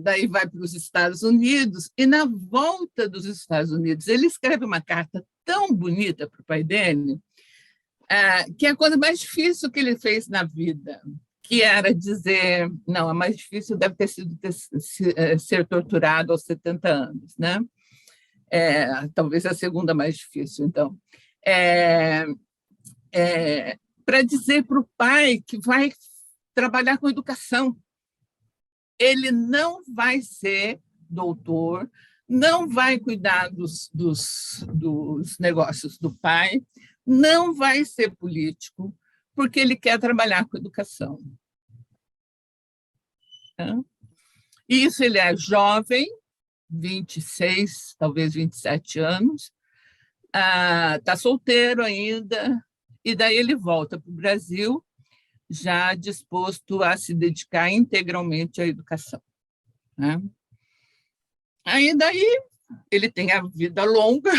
daí vai para os Estados Unidos, e na volta dos Estados Unidos, ele escreve uma carta tão bonita para o pai dele, que é a coisa mais difícil que ele fez na vida, que era dizer, não, a mais difícil deve ter sido ser torturado aos 70 anos, né? Talvez a segunda mais difícil, então. Para dizer para o pai que vai trabalhar com educação. Ele não vai ser doutor, não vai cuidar dos negócios do pai, não vai ser político, porque ele quer trabalhar com educação. E isso, ele é jovem, 26, talvez 27 anos, está solteiro ainda, e daí ele volta para o Brasil, já disposto a se dedicar integralmente à educação, né? Aí daí ele tem a vida longa,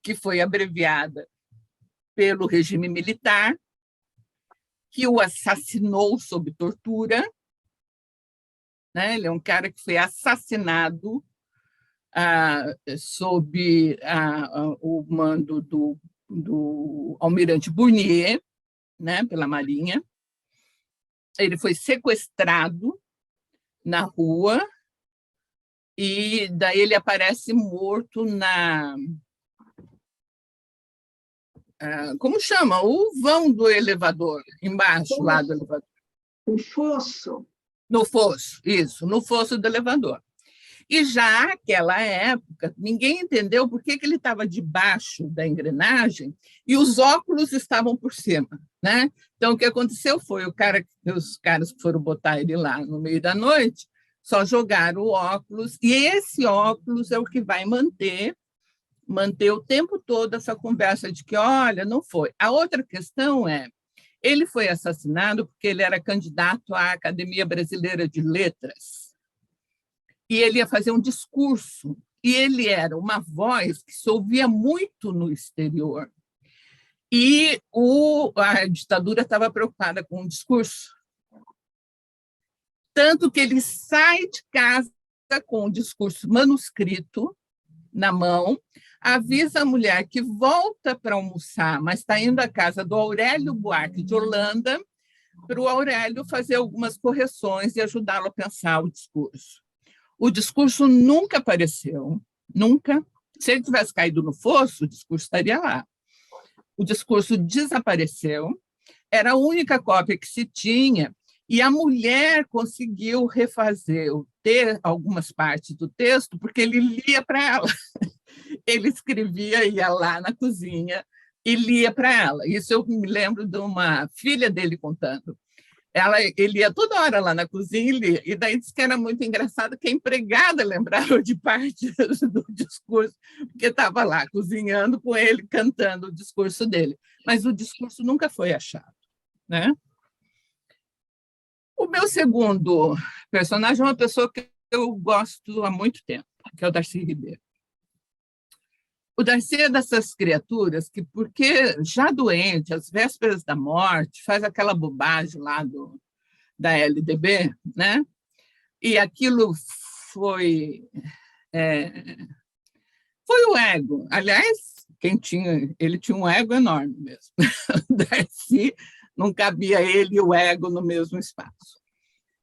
que foi abreviada pelo regime militar, que o assassinou sob tortura, né? Ele é um cara que foi assassinado sob o mando do almirante Bournier, né? Pela Marinha. Ele foi sequestrado na rua e daí ele aparece morto como chama? O vão do elevador, embaixo lá do elevador. O fosso. No fosso, isso, no fosso do elevador. E já naquela época, ninguém entendeu por que ele estava debaixo da engrenagem e os óculos estavam por cima, né? Então, o que aconteceu foi os caras que foram botar ele lá no meio da noite só jogaram o óculos, e esse óculos é o que vai manter o tempo todo essa conversa de que, olha, não foi. A outra questão ele foi assassinado porque ele era candidato à Academia Brasileira de Letras, e ele ia fazer um discurso, e ele era uma voz que se ouvia muito no exterior, e a ditadura estava preocupada com o discurso, tanto que ele sai de casa com o discurso manuscrito na mão, avisa a mulher que volta para almoçar, mas está indo à casa do Aurélio Buarque de Holanda, para o Aurélio fazer algumas correções e ajudá-lo a pensar o discurso. O discurso nunca apareceu, nunca. Se ele tivesse caído no fosso, o discurso estaria lá. O discurso desapareceu, era a única cópia que se tinha, e a mulher conseguiu refazer algumas partes do texto, porque ele lia para ela. Ele escrevia, ia lá na cozinha e lia para ela. Isso eu me lembro de uma filha dele contando. Ele ia toda hora lá na cozinha e lia. E daí disse que era muito engraçado que a empregada lembrava de parte do discurso, porque estava lá cozinhando com ele, cantando o discurso dele. Mas o discurso nunca foi achado, né? O meu segundo personagem é uma pessoa que eu gosto há muito tempo, que é o Darcy Ribeiro. O Darcy é dessas criaturas que, porque já doente, às vésperas da morte, faz aquela bobagem lá da LDB, né? E aquilo foi o ego. Aliás, ele tinha um ego enorme mesmo. O Darcy não cabia ele e o ego no mesmo espaço.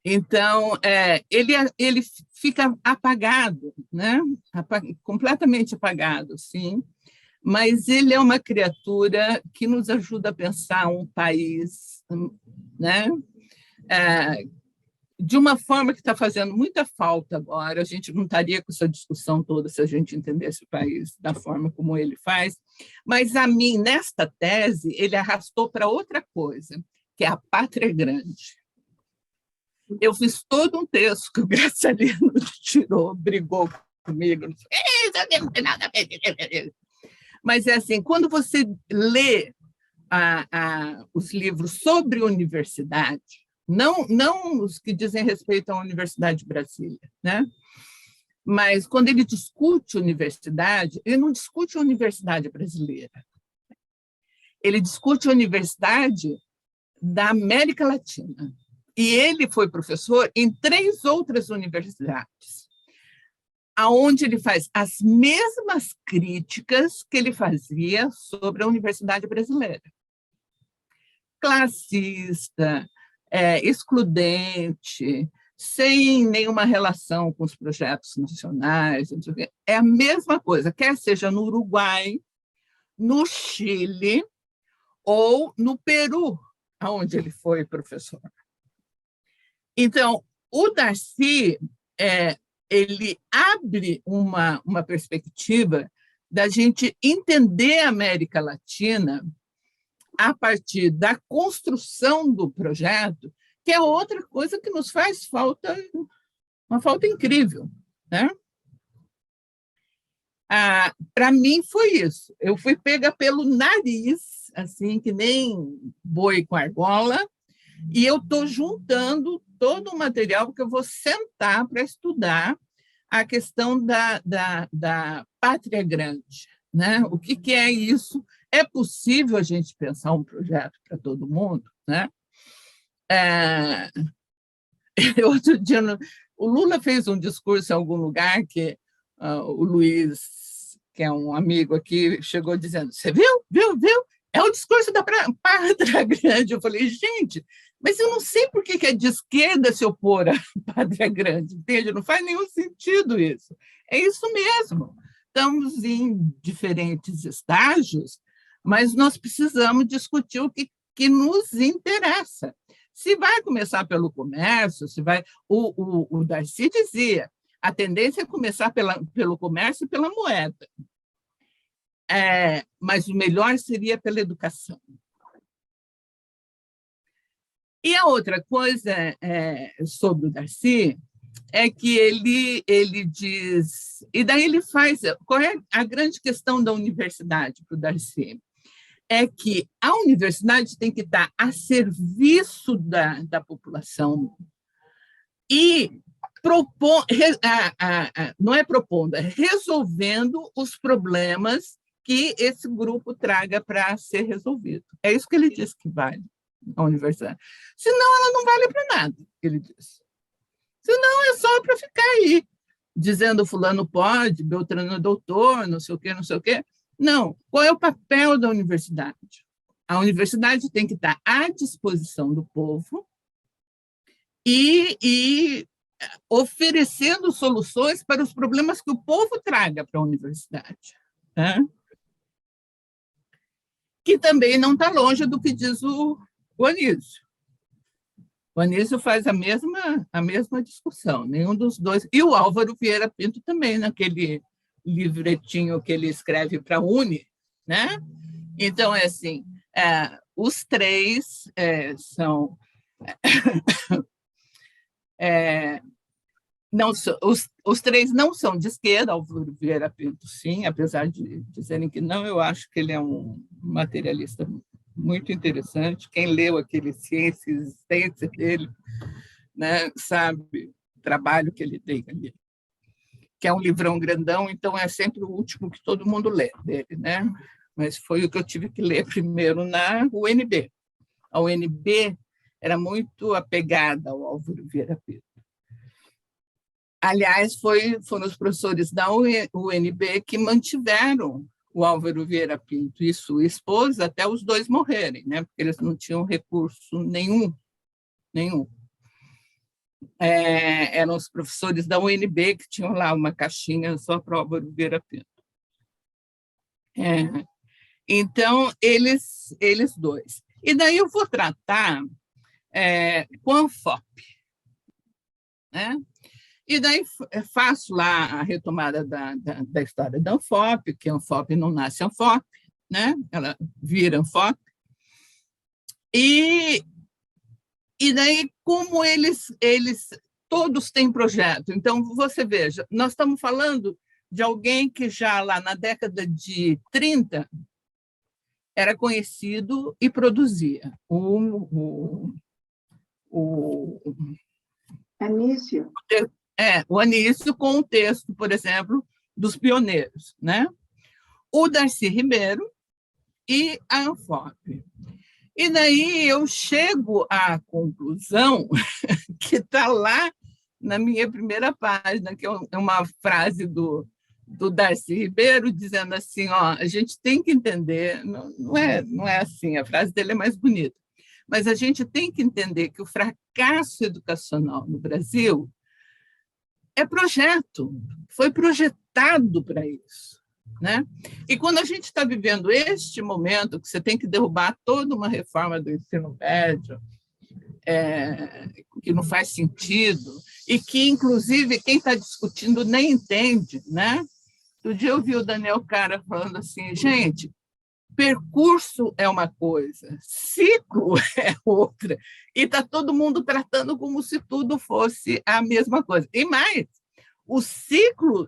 Então, ele fica apagado, né? Completamente apagado, sim, mas ele é uma criatura que nos ajuda a pensar um país, né? de uma forma que está fazendo muita falta agora. A gente não estaria com essa discussão toda se a gente entendesse o país da forma como ele faz, mas a mim, nesta tese, ele arrastou para outra coisa, que é a pátria grande. Eu fiz todo um texto que o Graciliano tirou, brigou comigo, não tem nada a ver. Mas é assim, quando você lê os livros sobre universidade, não os que dizem respeito à Universidade de Brasília, né? Mas quando ele discute universidade, ele não discute a universidade brasileira. Ele discute a universidade da América Latina. E ele foi professor em 3 outras universidades, aonde ele faz as mesmas críticas que ele fazia sobre a universidade brasileira. Classista, excludente, sem nenhuma relação com os projetos nacionais. É a mesma coisa, quer seja no Uruguai, no Chile ou no Peru, onde ele foi professor. Então, o Darcy ele abre uma perspectiva da gente entender a América Latina a partir da construção do projeto, que é outra coisa que nos faz falta, uma falta incrível, né? Para mim foi isso. Eu fui pega pelo nariz, assim, que nem boi com argola, e eu estou juntando todo o material, porque eu vou sentar para estudar a questão da pátria grande, né? O que é isso? É possível a gente pensar um projeto para todo mundo, né? Outro dia, o Lula fez um discurso em algum lugar que o Luiz, que é um amigo aqui, chegou dizendo: você viu? É o discurso da pátria grande. Eu falei: gente, mas eu não sei por que é de esquerda se opor à pátria grande, entende? Não faz nenhum sentido isso. É isso mesmo. Estamos em diferentes estágios, mas nós precisamos discutir o que nos interessa. Se vai começar pelo comércio, se vai. O Darcy dizia: a tendência é começar pelo comércio e pela moeda. Mas o melhor seria pela educação. E a outra coisa sobre o Darcy é que ele diz... E daí ele faz... Qual é a grande questão da universidade para o Darcy? É que a universidade tem que estar a serviço da população e não é propondo, é resolvendo os problemas que esse grupo traga para ser resolvido. É isso que ele diz que vale a universidade. Senão, ela não vale para nada, ele diz. Senão, é só para ficar aí, dizendo fulano pode, Beltrano é doutor, não sei o quê, não sei o quê. Não. Qual é o papel da universidade? A universidade tem que estar à disposição do povo e oferecendo soluções para os problemas que o povo traga para a universidade, né? Que também não está longe do que diz o Anísio. O Anísio faz a mesma discussão, nenhum dos dois. E o Álvaro Vieira Pinto também, naquele livretinho que ele escreve para a Uni, né? Então, é assim, os três são... não, os três não são de esquerda. Álvaro Vieira Pinto, sim, apesar de dizerem que não, eu acho que ele é um materialista muito interessante. Quem leu aquele Ciência e Existência dele, né, sabe o trabalho que ele tem ali, que é um livrão grandão, então é sempre o último que todo mundo lê dele, né? Mas foi o que eu tive que ler primeiro na UNB. A UNB era muito apegada ao Álvaro Vieira Pinto. Aliás, foram os professores da UNB que mantiveram o Álvaro Vieira Pinto e sua esposa até os dois morrerem, né? Porque eles não tinham recurso nenhum. Eram os professores da UNB que tinham lá uma caixinha só para o Álvaro Vieira Pinto. Então, eles dois. E daí eu vou tratar com a UFOP. né? E daí faço lá a retomada da história da Anfop, que a Anfop não nasce Anfop, né? Ela vira Anfop. E daí, como eles todos têm projeto. Então, você veja, nós estamos falando de alguém que já lá na década de 30 era conhecido e produzia. O Anísio. O Anísio com o texto, por exemplo, dos pioneiros, né? O Darcy Ribeiro e a Anfop. E daí eu chego à conclusão que está lá na minha primeira página, que é uma frase do Darcy Ribeiro, dizendo assim, ó, a gente tem que entender, não é assim, a frase dele é mais bonita, mas a gente tem que entender que o fracasso educacional no Brasil é projeto, foi projetado para isso. Né? E quando a gente está vivendo este momento, que você tem que derrubar toda uma reforma do ensino médio, que não faz sentido, e que, inclusive, quem está discutindo nem entende. Né? Outro dia eu vi o Daniel Cara falando assim, gente, percurso é uma coisa, ciclo é outra, e está todo mundo tratando como se tudo fosse a mesma coisa. E mais, o ciclo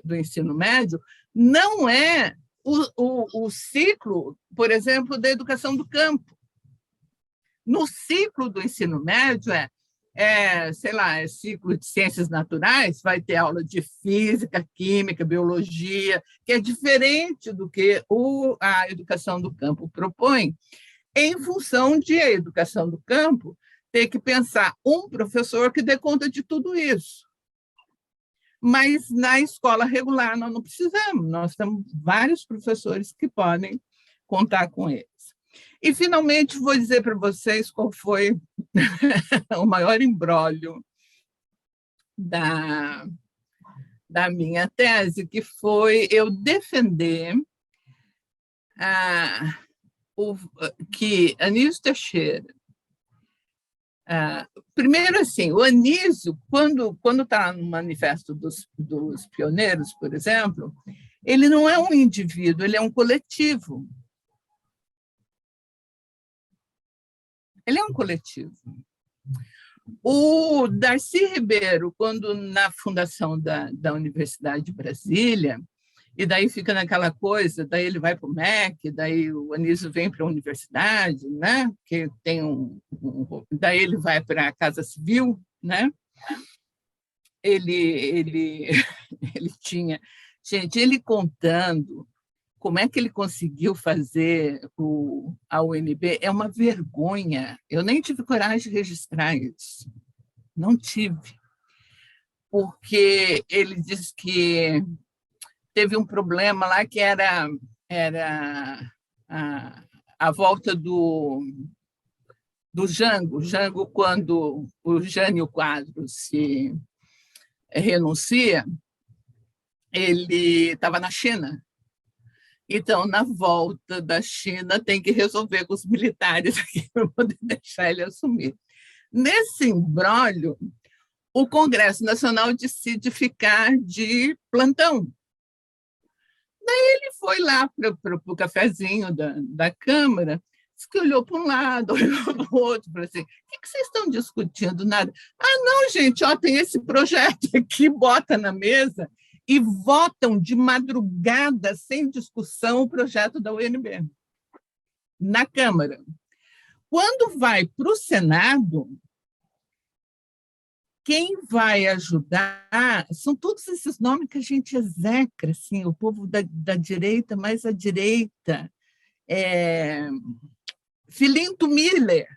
do ensino médio não é o ciclo, por exemplo, da educação do campo. No ciclo do ensino médio sei lá, é ciclo de ciências naturais, vai ter aula de física, química, biologia, que é diferente do que a educação do campo propõe, em função de a educação do campo ter que pensar um professor que dê conta de tudo isso. Mas na escola regular nós não precisamos, nós temos vários professores que podem contar com eles. E, finalmente, vou dizer para vocês qual foi o maior imbróglio da minha tese, que foi eu defender que Anísio Teixeira, primeiro, assim, o Anísio, quando está no Manifesto dos Pioneiros, por exemplo, ele não é um indivíduo, ele é um coletivo. Ele é um coletivo. O Darcy Ribeiro, quando na fundação da Universidade de Brasília, e daí fica naquela coisa, daí ele vai para o MEC, daí o Anísio vem para a universidade, né? Que tem daí ele vai para a Casa Civil, né? Ele tinha... Gente, ele contando como é que ele conseguiu fazer a UNB é uma vergonha. Eu nem tive coragem de registrar isso. Não tive. Porque ele diz que teve um problema lá que era a volta do Jango. Jango, quando o Jânio Quadros se renuncia, ele estava na China. Então, na volta da China, tem que resolver com os militares aqui para poder deixar ele assumir. Nesse imbróglio, o Congresso Nacional decide ficar de plantão. Daí ele foi lá para o cafezinho da Câmara, disse que olhou para um lado, olhou para o outro, falou assim, o que vocês estão discutindo? Nada. Ah, não, gente, tem esse projeto aqui, bota na mesa, e votam de madrugada, sem discussão, o projeto da UNB, na Câmara. Quando vai para o Senado, quem vai ajudar são todos esses nomes que a gente execra, assim, o povo da direita, mais à direita. Filinto Miller.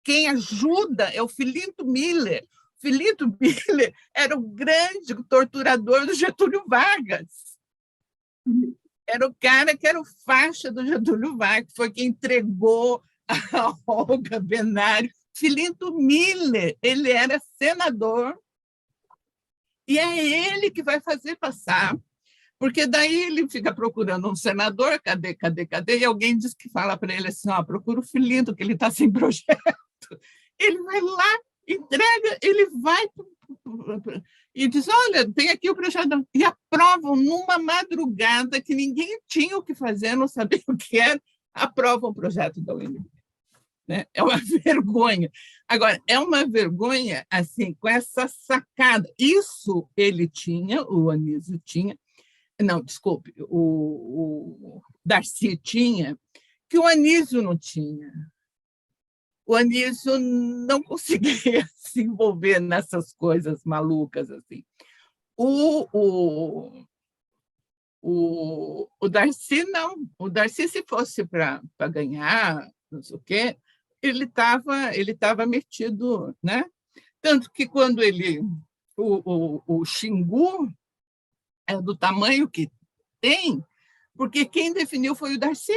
Quem ajuda é o Filinto Miller. Filinto Miller era o grande torturador do Getúlio Vargas. Era o cara que era o faixa do Getúlio Vargas, foi quem entregou a Olga Benário. Filinto Miller, ele era senador, e é ele que vai fazer passar, porque daí ele fica procurando um senador, cadê, e alguém diz que fala para ele assim, procura o Filinto, que ele está sem projeto. Ele vai lá entrega, ele vai e diz, olha, tem aqui o projeto, e aprovam numa madrugada que ninguém tinha o que fazer, não sabia o que era, aprovam o projeto da UNB. Né? É uma vergonha. Agora, é uma vergonha assim, com essa sacada. Isso ele tinha, o Anísio tinha, não, desculpe, o Darcy tinha, que o Anísio não tinha. O Anísio não conseguia se envolver nessas coisas malucas assim. O Darcy não. O Darcy, se fosse para ganhar, não sei o quê, ele tava metido, né? Tanto que quando o Xingu é do tamanho que tem, porque quem definiu foi o Darcy.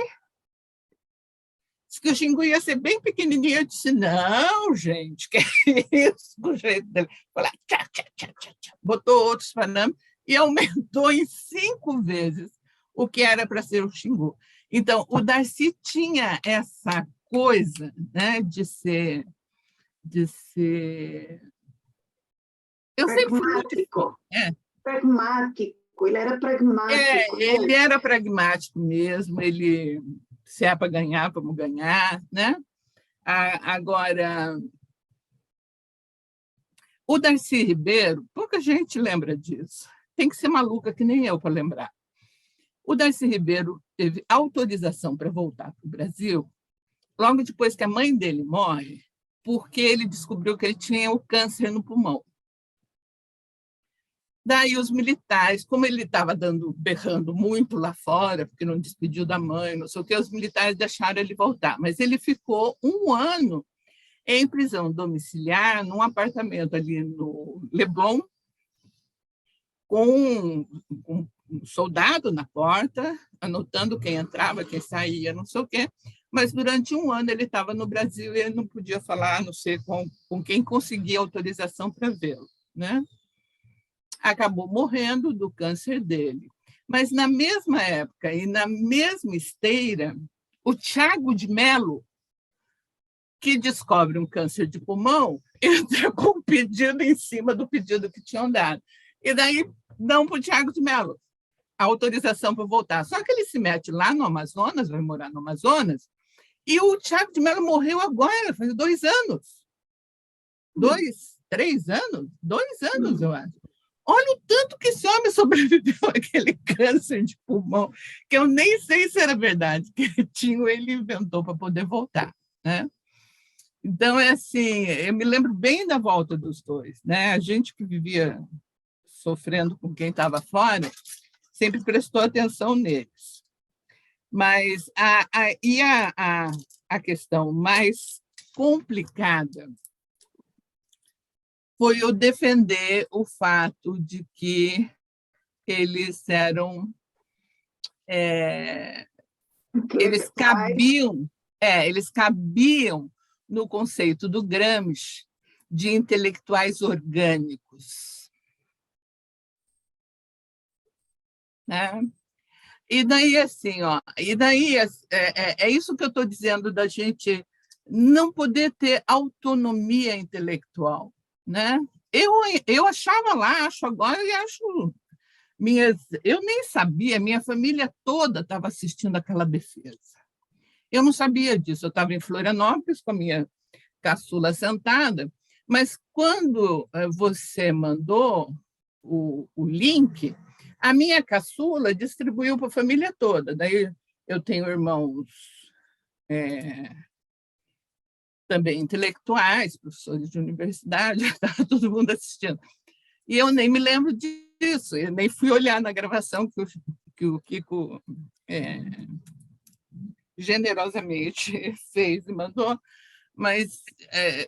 Disse que o Xingu ia ser bem pequenininho. Eu disse, não, gente, que é isso? Do jeito dele. Falei, tchá, tchá, tchá, tchá, tchá. Botou outros parames e aumentou em 5 vezes o que era para ser o Xingu. Então, o Darcy tinha essa coisa, né, de ser eu sempre fui muito pragmático, ele era pragmático. Ele era pragmático mesmo, ele, se é para ganhar, vamos ganhar, né? Agora, o Darcy Ribeiro, pouca gente lembra disso, tem que ser maluca que nem eu para lembrar. O Darcy Ribeiro teve autorização para voltar para o Brasil logo depois que a mãe dele morre, porque ele descobriu que ele tinha o câncer no pulmão. Daí os militares, como ele estava berrando muito lá fora, porque não despediu da mãe, não sei o que, os militares deixaram ele voltar. Mas ele ficou 1 ano em prisão domiciliar, num apartamento ali no Leblon, com um soldado na porta, anotando quem entrava, quem saía, não sei o quê. Mas durante 1 ano ele estava no Brasil e ele não podia falar, não sei com quem conseguia autorização para vê-lo, né? Acabou morrendo do câncer dele. Mas na mesma época e na mesma esteira, o Thiago de Mello, que descobre um câncer de pulmão, entra com um pedido em cima do pedido que tinham dado. E daí dão para o Thiago de Mello a autorização para voltar. Só que ele se mete lá no Amazonas, vai morar no Amazonas, e o Thiago de Mello morreu agora, faz 2 anos. 3 anos? 2 anos, eu acho. Olha o tanto que esse homem sobreviveu àquele câncer de pulmão, que eu nem sei se era verdade, que ele inventou para poder voltar, né? Então, é assim, eu me lembro bem da volta dos dois, né? A gente que vivia sofrendo com quem estava fora, sempre prestou atenção neles. Mas a questão mais complicada foi eu defender o fato de que eles eram... eles cabiam no conceito do Gramsci de intelectuais orgânicos. Né? E daí, assim, é isso que eu estou dizendo da gente não poder ter autonomia intelectual. Né? Eu achava lá, acho agora e acho... eu nem sabia, minha família toda estava assistindo aquela defesa. Eu não sabia disso, eu estava em Florianópolis com a minha caçula sentada, mas quando você mandou o link, a minha caçula distribuiu para a família toda. Daí eu tenho irmãos também intelectuais, professores de universidade, estava todo mundo assistindo. E eu nem me lembro disso, eu nem fui olhar na gravação que o Kiko generosamente fez e mandou, mas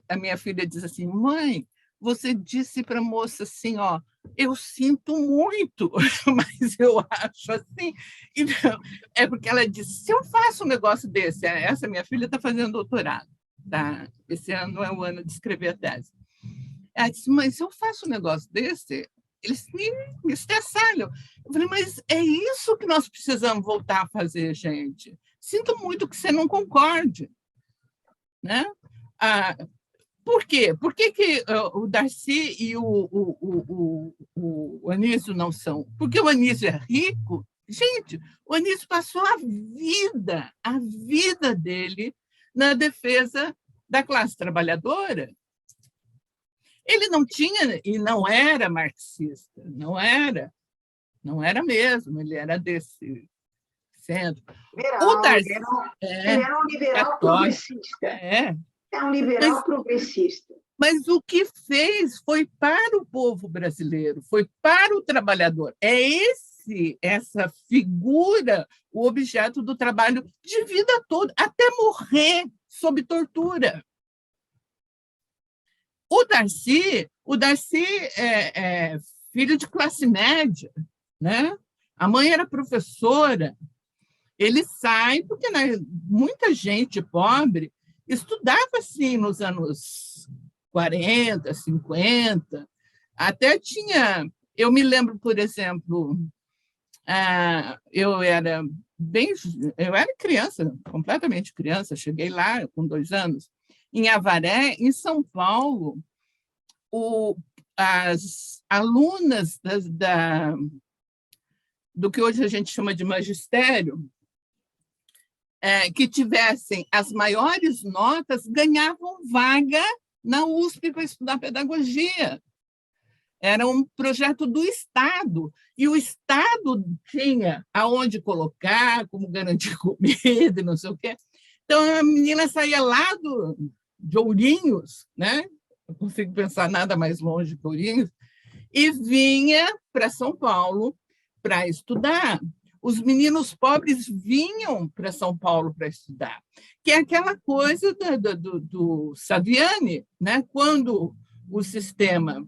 a minha filha diz assim, mãe, você disse para a moça assim, ó, eu sinto muito, mas eu acho assim. Então, é porque ela disse, se eu faço um negócio desse, essa minha filha está fazendo doutorado, tá? Esse ano é o ano de escrever a tese. Ela disse, mas se eu faço um negócio desse, eles me estressam. Eu falei, mas é isso que nós precisamos voltar a fazer, gente. Sinto muito que você não concorde. Né? Por quê? Por que, o Darcy e o Anísio não são? Porque o Anísio é rico. Gente, o Anísio passou a vida dele na defesa da classe trabalhadora. Ele não tinha, e não era marxista, não era mesmo, ele era desse centro. Liberal, O Darcy, ele era um liberal católico, progressista. É um liberal progressista. Mas o que fez foi para o povo brasileiro, foi para o trabalhador. Essa figura, o objeto do trabalho de vida toda, até morrer sob tortura. O Darcy é filho de classe média, né? A mãe era professora. Ele sai porque, né, muita gente pobre estudava assim nos anos 40, 50. Até tinha... Eu me lembro, por exemplo, eu era criança, completamente criança, cheguei lá com 2 anos, em Avaré, em São Paulo, as alunas do que hoje a gente chama de magistério, que tivessem as maiores notas, ganhavam vaga na USP para estudar pedagogia. Era um projeto do Estado, e o Estado tinha aonde colocar, como garantir comida e não sei o quê. Então, a menina saía lá de Ourinhos, né? Não consigo pensar nada mais longe que Ourinhos, e vinha para São Paulo para estudar. Os meninos pobres vinham para São Paulo para estudar, que é aquela coisa do Saviani, né? Quando o sistema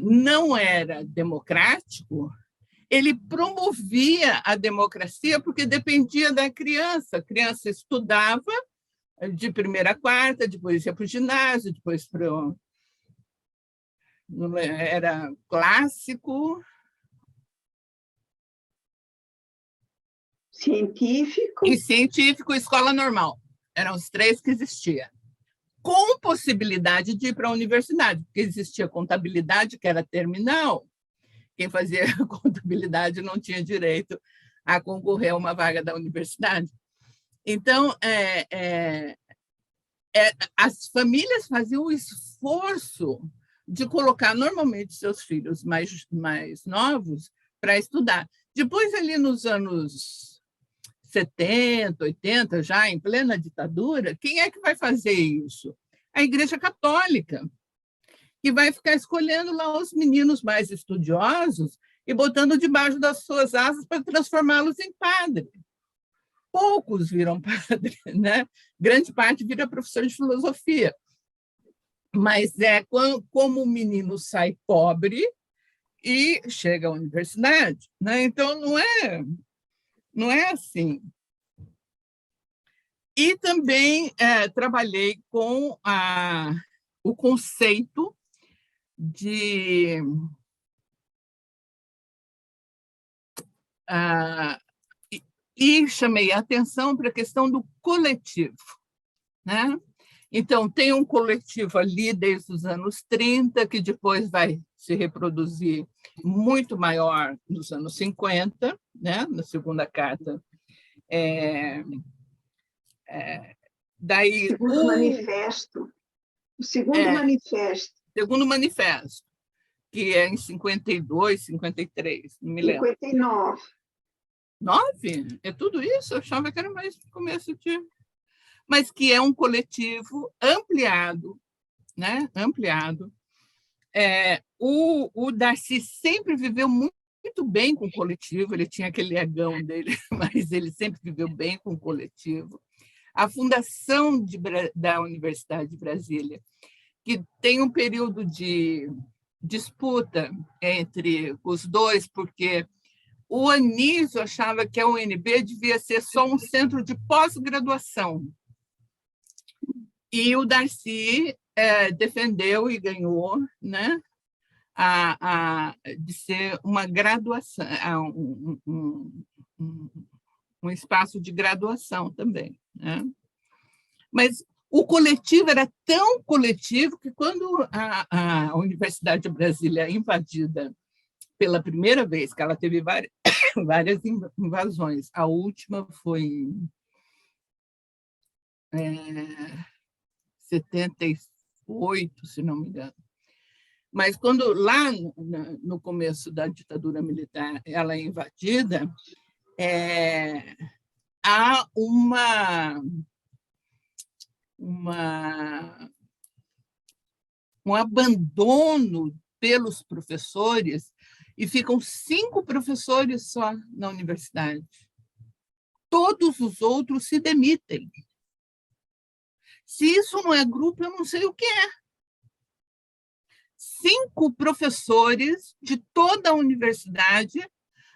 não era democrático, ele promovia a democracia porque dependia da criança. A criança estudava de 1ª a 4ª, depois ia para o ginásio, depois era clássico, científico e escola normal. Eram os 3 que existiam, com possibilidade de ir para a universidade, porque existia contabilidade, que era terminal. Quem fazia contabilidade não tinha direito a concorrer a uma vaga da universidade. Então, as famílias faziam o esforço de colocar normalmente seus filhos mais novos para estudar. Depois, ali nos anos 70, 80, já em plena ditadura, quem é que vai fazer isso? A Igreja Católica, que vai ficar escolhendo lá os meninos mais estudiosos e botando debaixo das suas asas para transformá-los em padre. Poucos viram padre, né? Grande parte vira professor de filosofia. Mas como o menino sai pobre e chega à universidade, né? Então, não é assim. E também trabalhei com o conceito e chamei a atenção para a questão do coletivo, né? Então, tem um coletivo ali desde os anos 30, que depois vai se reproduzir muito maior nos anos 50, né? Na segunda carta. Daí, manifesto. O segundo manifesto. Segundo manifesto, que é em 52, 53, não me lembro. 59. 9? É tudo isso? Eu achava que era mais no começo de... Mas que é um coletivo ampliado, né? Ampliado. O Darcy sempre viveu muito bem com o coletivo, ele tinha aquele egão dele, mas ele sempre viveu bem com o coletivo. A fundação da Universidade de Brasília, que tem um período de disputa entre os dois, porque o Anísio achava que a UNB devia ser só um centro de pós-graduação. E o Darcy defendeu e ganhou, né, de ser uma graduação, um espaço de graduação também, né? Mas O coletivo era tão coletivo que, quando a Universidade de Brasília é invadida pela primeira vez, que ela teve várias invasões, a última foi em 78, se não me engano. Mas quando lá no começo da ditadura militar ela é invadida, há um abandono pelos professores, e ficam 5 professores só na universidade. Todos os outros se demitem. Se isso não é grupo, eu não sei o que é. 5 professores de toda a universidade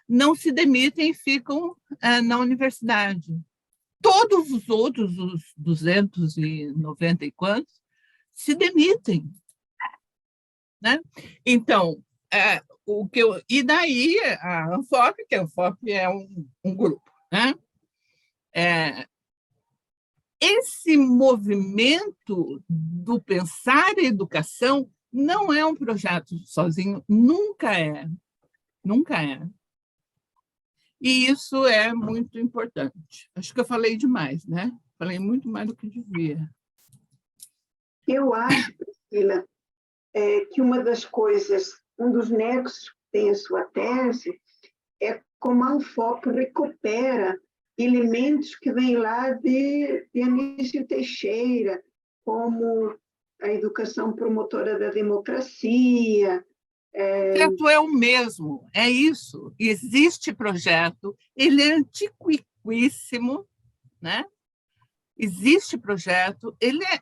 não se demitem e ficam na universidade. Todos os outros, os 290 e quantos, se demitem. Né? Então, e daí a ANFOP, que a ANFOP é um grupo. Né? Esse movimento do pensar a educação não é um projeto sozinho, nunca é. Nunca é. E isso é muito importante. Acho que eu falei demais, né? Falei muito mais do que devia. Eu acho, Priscila, que uma das coisas, um dos nexos que tem a sua tese, é como a UFOP recupera elementos que vêm lá de Anísio Teixeira, como a educação promotora da democracia. O projeto é o mesmo, é isso. Existe projeto, ele é antiquíssimo, né? Existe projeto, ele é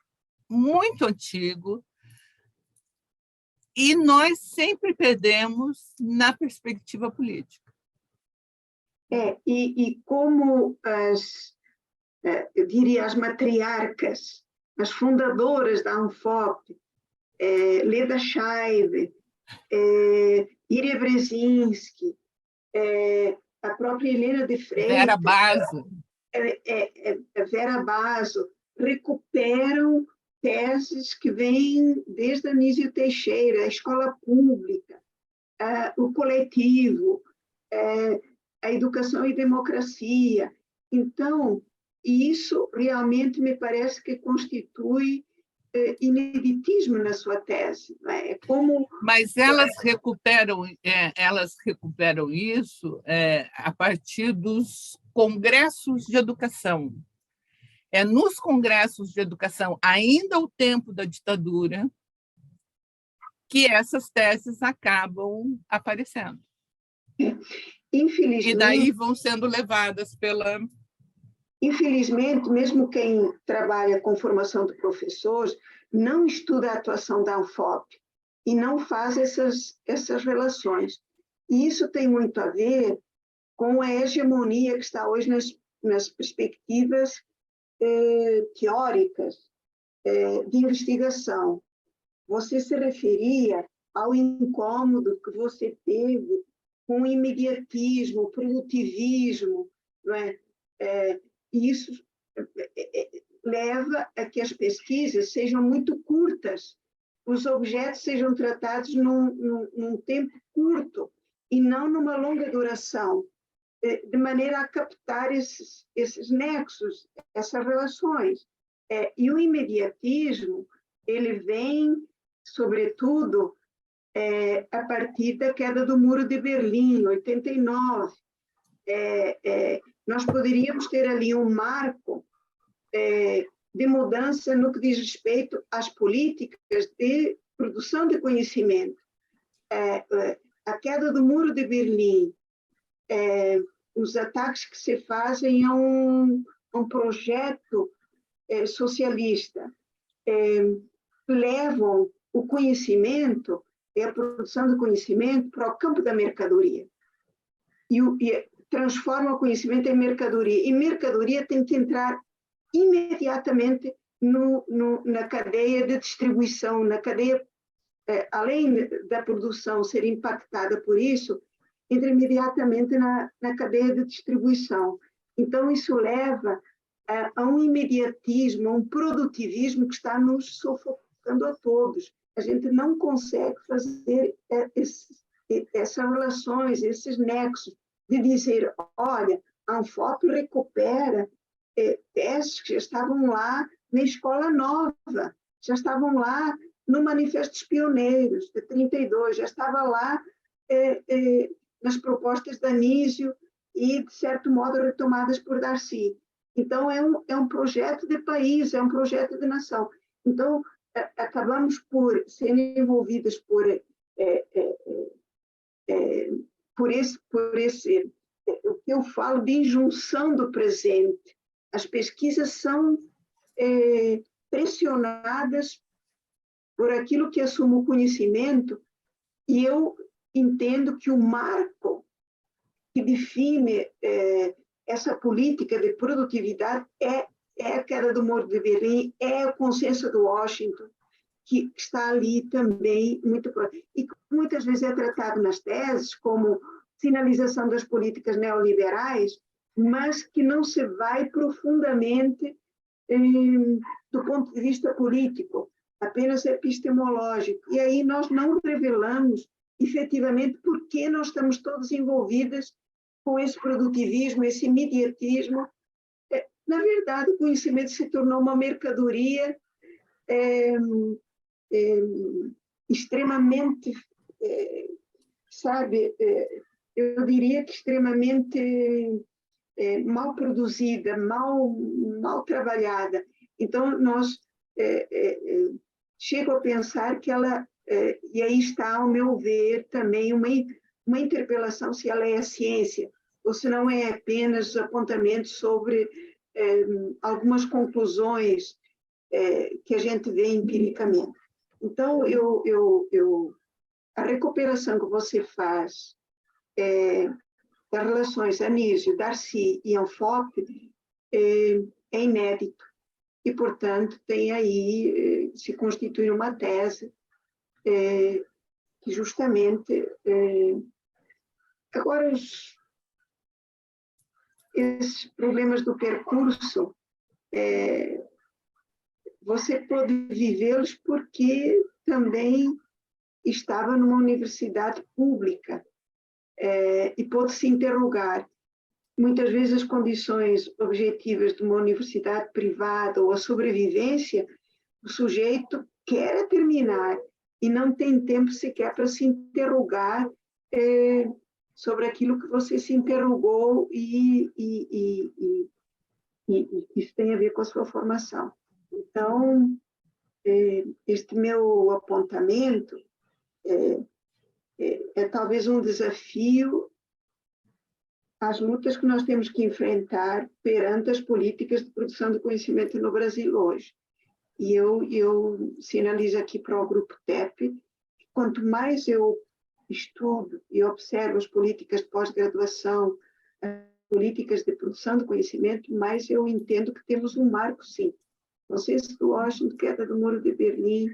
muito antigo, e nós sempre perdemos na perspectiva política. E como eu diria, as matriarcas, as fundadoras da ANFOP, Leda Scheibe, Iria Brzezinski, a própria Helena de Freitas, Vera Basso. Vera Basso, recuperam teses que vêm desde Anísio Teixeira, a escola pública, o coletivo, a educação e democracia. Então, isso realmente me parece que constitui ineditismo na sua tese. É como... Mas elas recuperam isso a partir dos congressos de educação. É nos congressos de educação, ainda ao tempo da ditadura, que essas teses acabam aparecendo. Infelizmente, e daí vão sendo levadas pela... Infelizmente, mesmo quem trabalha com formação de professores não estuda a atuação da ANFOP e não faz essas relações. E isso tem muito a ver com a hegemonia que está hoje nas perspectivas teóricas de investigação. Você se referia ao incômodo que você teve com o imediatismo, o produtivismo, não é? E isso leva a que as pesquisas sejam muito curtas, os objetos sejam tratados num tempo curto e não numa longa duração, de maneira a captar esses nexos, essas relações. E o imediatismo, ele vem, sobretudo, a partir da queda do Muro de Berlim, em 89. Nós poderíamos ter ali um marco de mudança no que diz respeito às políticas de produção de conhecimento. A queda do Muro de Berlim, os ataques que se fazem a um projeto socialista, levam o conhecimento e a produção do conhecimento para o campo da mercadoria. E transforma o conhecimento em mercadoria. E mercadoria tem que entrar imediatamente na cadeia de distribuição, na cadeia, além da produção ser impactada por isso, entra imediatamente na cadeia de distribuição. Então, isso leva a um imediatismo, a um produtivismo que está nos sufocando a todos. A gente não consegue fazer essas relações, esses nexos, de dizer, olha, a Anfop recupera testes que já estavam lá na Escola Nova, já estavam lá no Manifesto dos Pioneiros, de 32, já estava lá nas propostas da Anísio e, de certo modo, retomadas por Darcy. Então, é um projeto de país, é um projeto de nação. Então, acabamos por ser envolvidas por esse o que eu falo de injunção do presente. As pesquisas são pressionadas por aquilo que assume o conhecimento, e eu entendo que o marco que define essa política de produtividade é a queda do Muro de Berlim, é o consenso do Washington, que está ali também muito próximo. E que muitas vezes é tratado nas teses como sinalização das políticas neoliberais, mas que não se vai profundamente do ponto de vista político, apenas epistemológico. E aí nós não revelamos efetivamente por que nós estamos todos envolvidos com esse produtivismo, esse imediatismo. Na verdade, o conhecimento se tornou uma mercadoria extremamente, eu diria que extremamente mal produzida, mal trabalhada. Então, nós chego a pensar que ela, e aí está, ao meu ver, também uma interpelação se ela é a ciência, ou se não é apenas apontamentos sobre algumas conclusões que a gente vê empiricamente. Então, a recuperação que você faz das relações Anísio, Darcy e Anfop é inédito e, portanto, tem aí, se constitui uma tese que justamente... Agora, esses problemas do percurso, você pôde vivê-los porque também estava numa universidade pública e pôde se interrogar. Muitas vezes as condições objetivas de uma universidade privada ou a sobrevivência, o sujeito quer terminar e não tem tempo sequer para se interrogar sobre aquilo que você se interrogou e isso tem a ver com a sua formação. Então, este meu apontamento é talvez um desafio às lutas que nós temos que enfrentar perante as políticas de produção de conhecimento no Brasil hoje. E eu sinalizo aqui para o Grupo TEP que quanto mais eu estudo e observo as políticas de pós-graduação, as políticas de produção de conhecimento, mais eu entendo que temos um marco, sim. Consenso do Washington, queda do Muro de Berlim,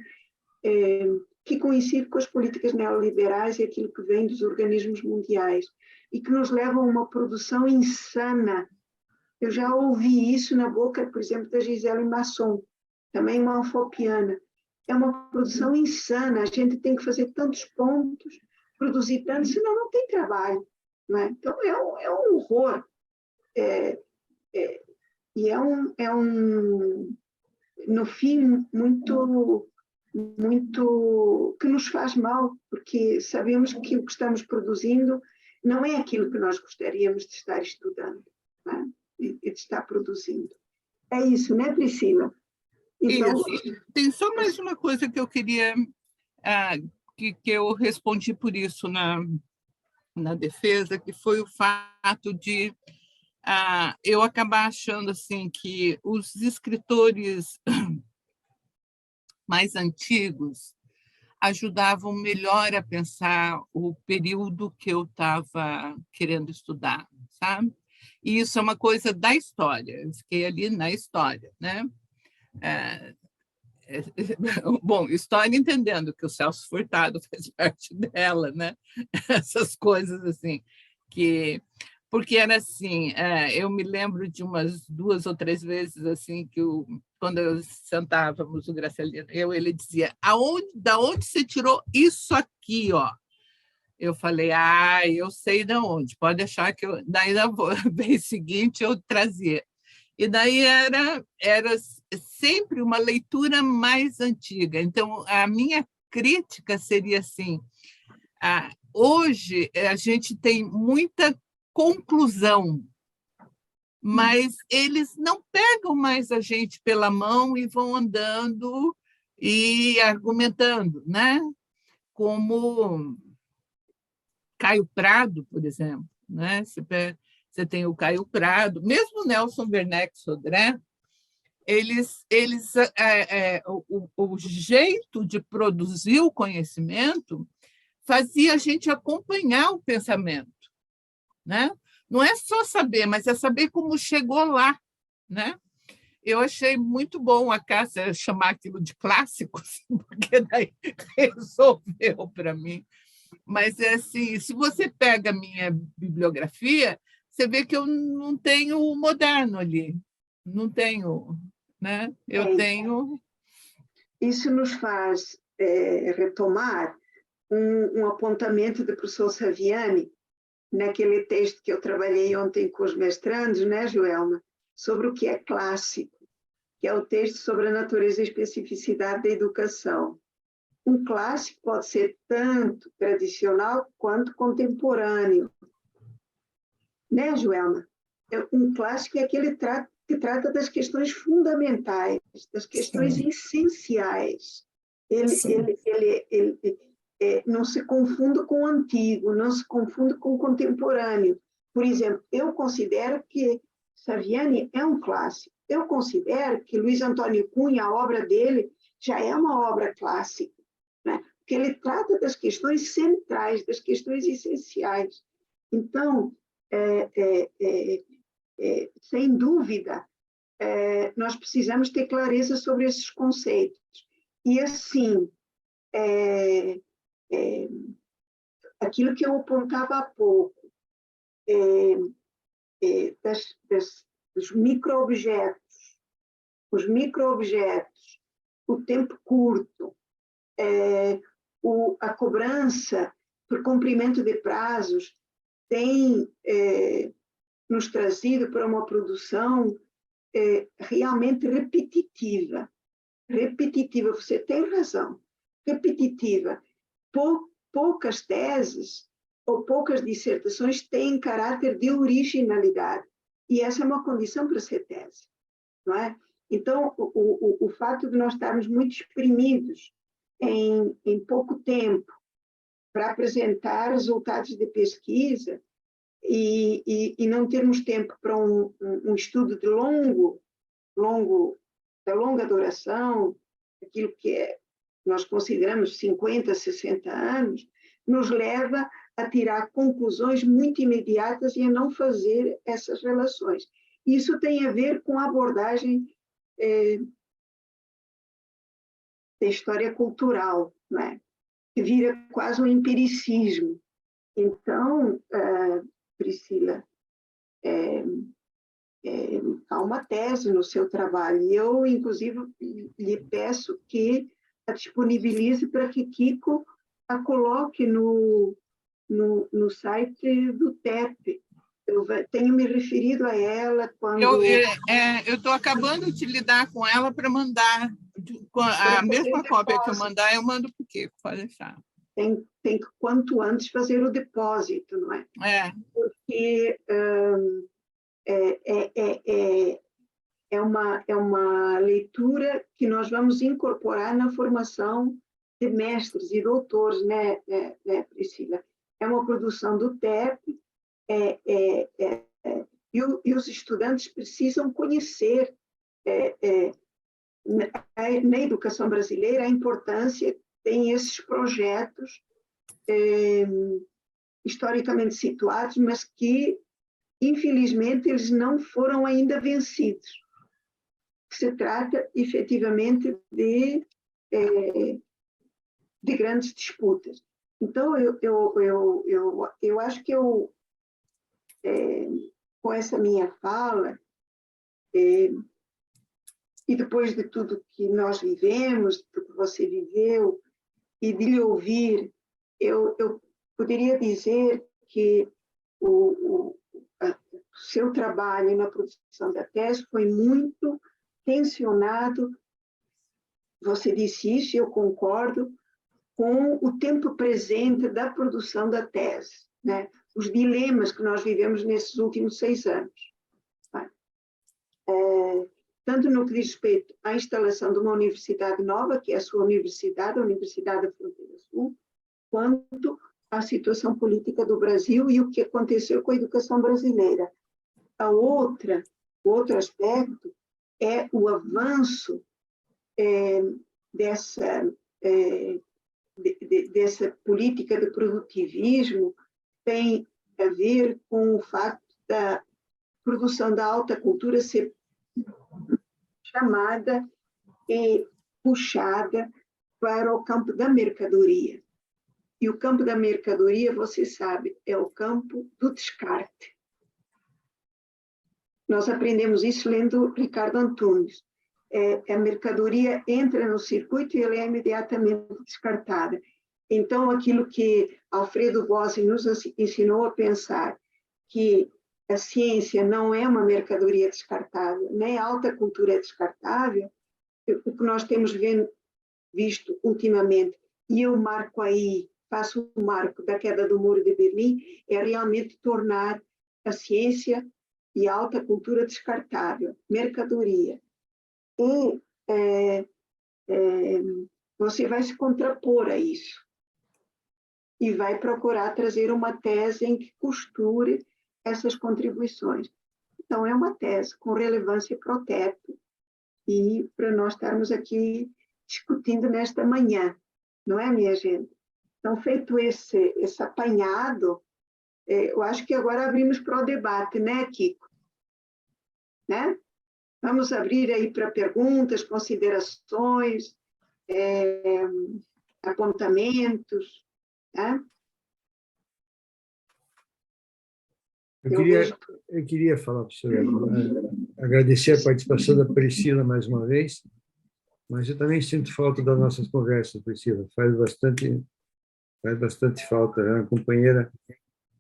que coincide com as políticas neoliberais e aquilo que vem dos organismos mundiais, e que nos levam a uma produção insana. Eu já ouvi isso na boca, por exemplo, da Gisele Masson, também uma anfopiana. É uma produção insana, a gente tem que fazer tantos pontos, produzir tanto, senão não tem trabalho. Não é? Então, é um horror. E no fim, muito que nos faz mal, porque sabemos que o que estamos produzindo não é aquilo que nós gostaríamos de estar estudando, não é? E de estar produzindo. É isso, né, Priscila? Então, isso. Tem só mais uma coisa que eu queria, que eu respondi por isso na defesa, que foi o fato de eu acabar achando assim, que os escritores mais antigos ajudavam melhor a pensar o período que eu estava querendo estudar, sabe? E isso é uma coisa da história, eu fiquei ali na história, né? Bom, história entendendo que o Celso Furtado faz parte dela, né? Essas coisas assim, que porque era assim, eu me lembro de umas 2 ou 3 vezes assim que quando sentávamos o Graciliano, ele dizia: da onde você tirou isso aqui, ó? Eu falei: eu sei de onde, pode deixar que eu. Daí na vez seguinte eu trazia. E daí era sempre uma leitura mais antiga. Então, a minha crítica seria assim: hoje a gente tem muita conclusão, mas eles não pegam mais a gente pela mão e vão andando e argumentando, né? Como Caio Prado, por exemplo, né? Você tem o Caio Prado, mesmo o Nelson Werneck Sodré, o jeito de produzir o conhecimento fazia a gente acompanhar o pensamento, né? Não é só saber, mas é saber como chegou lá, né? Eu achei muito bom a Cássia chamar aquilo de clássicos, porque daí resolveu para mim. Mas é assim, se você pega a minha bibliografia, você vê que eu não tenho o moderno ali, não tenho, né? Eu tenho. Isso nos faz retomar um apontamento do professor Saviani, naquele texto que eu trabalhei ontem com os mestrandos, né, Joelma, sobre o que é clássico, que é o texto sobre a natureza e especificidade da educação. Um clássico pode ser tanto tradicional quanto contemporâneo. Né, Joelma? Um clássico é aquele que trata das questões fundamentais, das questões essenciais. Ele não se confunde com o antigo, não se confunde com o contemporâneo. Por exemplo, eu considero que Saviani é um clássico. Eu considero que Luiz Antônio Cunha, a obra dele, já é uma obra clássica, né? Porque ele trata das questões centrais, das questões essenciais. Então, sem dúvida, nós precisamos ter clareza sobre esses conceitos. E, assim, aquilo que eu apontava há pouco, dos micro-objetos, os micro-objetos, o tempo curto, a cobrança por cumprimento de prazos tem nos trazido para uma produção realmente repetitiva. Repetitiva, você tem razão. Repetitiva. Poucas teses ou poucas dissertações têm caráter de originalidade. E essa é uma condição para ser tese, não é? Então, o fato de nós estarmos muito exprimidos em pouco tempo para apresentar resultados de pesquisa e não termos tempo para um estudo de da longa duração, aquilo que nós consideramos 50, 60 anos, nos leva a tirar conclusões muito imediatas e a não fazer essas relações. Isso tem a ver com a abordagem da história cultural, né? Que vira quase um empiricismo. Então, Priscila, há uma tese no seu trabalho, e eu, inclusive, lhe peço que a disponibilize para que Kiko a coloque no site do TEP. Eu tenho me referido a ela quando... Eu estou acabando de lidar com ela para mandar. A mesma cópia que eu mandar, eu mando para o Kiko, pode deixar. Tem que, quanto antes, fazer o depósito, não é? Porque é uma leitura que nós vamos incorporar na formação de mestres e doutores, né, Priscila? É uma produção do TEP, e os estudantes precisam conhecer na educação brasileira a importância que tem esses projetos historicamente situados, mas que, infelizmente, eles não foram ainda vencidos. Se trata, efetivamente, de grandes disputas. Então, eu acho que eu com essa minha fala, e depois de tudo que nós vivemos, do que você viveu, e de lhe ouvir, eu poderia dizer que o seu trabalho na produção da tese foi muito tensionado, você disse isso, e eu concordo, com o tempo presente da produção da tese, né? Os dilemas que nós vivemos nesses últimos 6 anos. Tanto no que diz respeito à instalação de uma universidade nova, que é a sua universidade, a Universidade da Fronteira Sul, quanto à situação política do Brasil e o que aconteceu com a educação brasileira. O outro aspecto é o avanço dessa política de produtivismo, tem a ver com o fato da produção da alta cultura ser chamada e puxada para o campo da mercadoria. E o campo da mercadoria, você sabe, é o campo do descarte. Nós aprendemos isso lendo Ricardo Antunes. A mercadoria entra no circuito e ela é imediatamente descartada. Então, aquilo que Alfredo Bossi nos ensinou a pensar, que a ciência não é uma mercadoria descartável, nem a alta cultura é descartável, o que nós temos visto ultimamente, e eu marco aí, faço o marco da queda do Muro de Berlim, é realmente tornar a ciência e a alta cultura descartável, mercadoria. E você vai se contrapor a isso e vai procurar trazer uma tese em que costure essas contribuições. Então, é uma tese com relevância para o teto e para nós estarmos aqui discutindo nesta manhã, não é, minha gente? Então, feito esse apanhado, eu acho que agora abrimos para o debate, né, Kiko? Né? Vamos abrir aí para perguntas, considerações, apontamentos, né? Eu queria falar para o senhor, agradecer a participação da Priscila mais uma vez, mas eu também sinto falta das nossas conversas, Priscila. Faz bastante falta. É uma companheira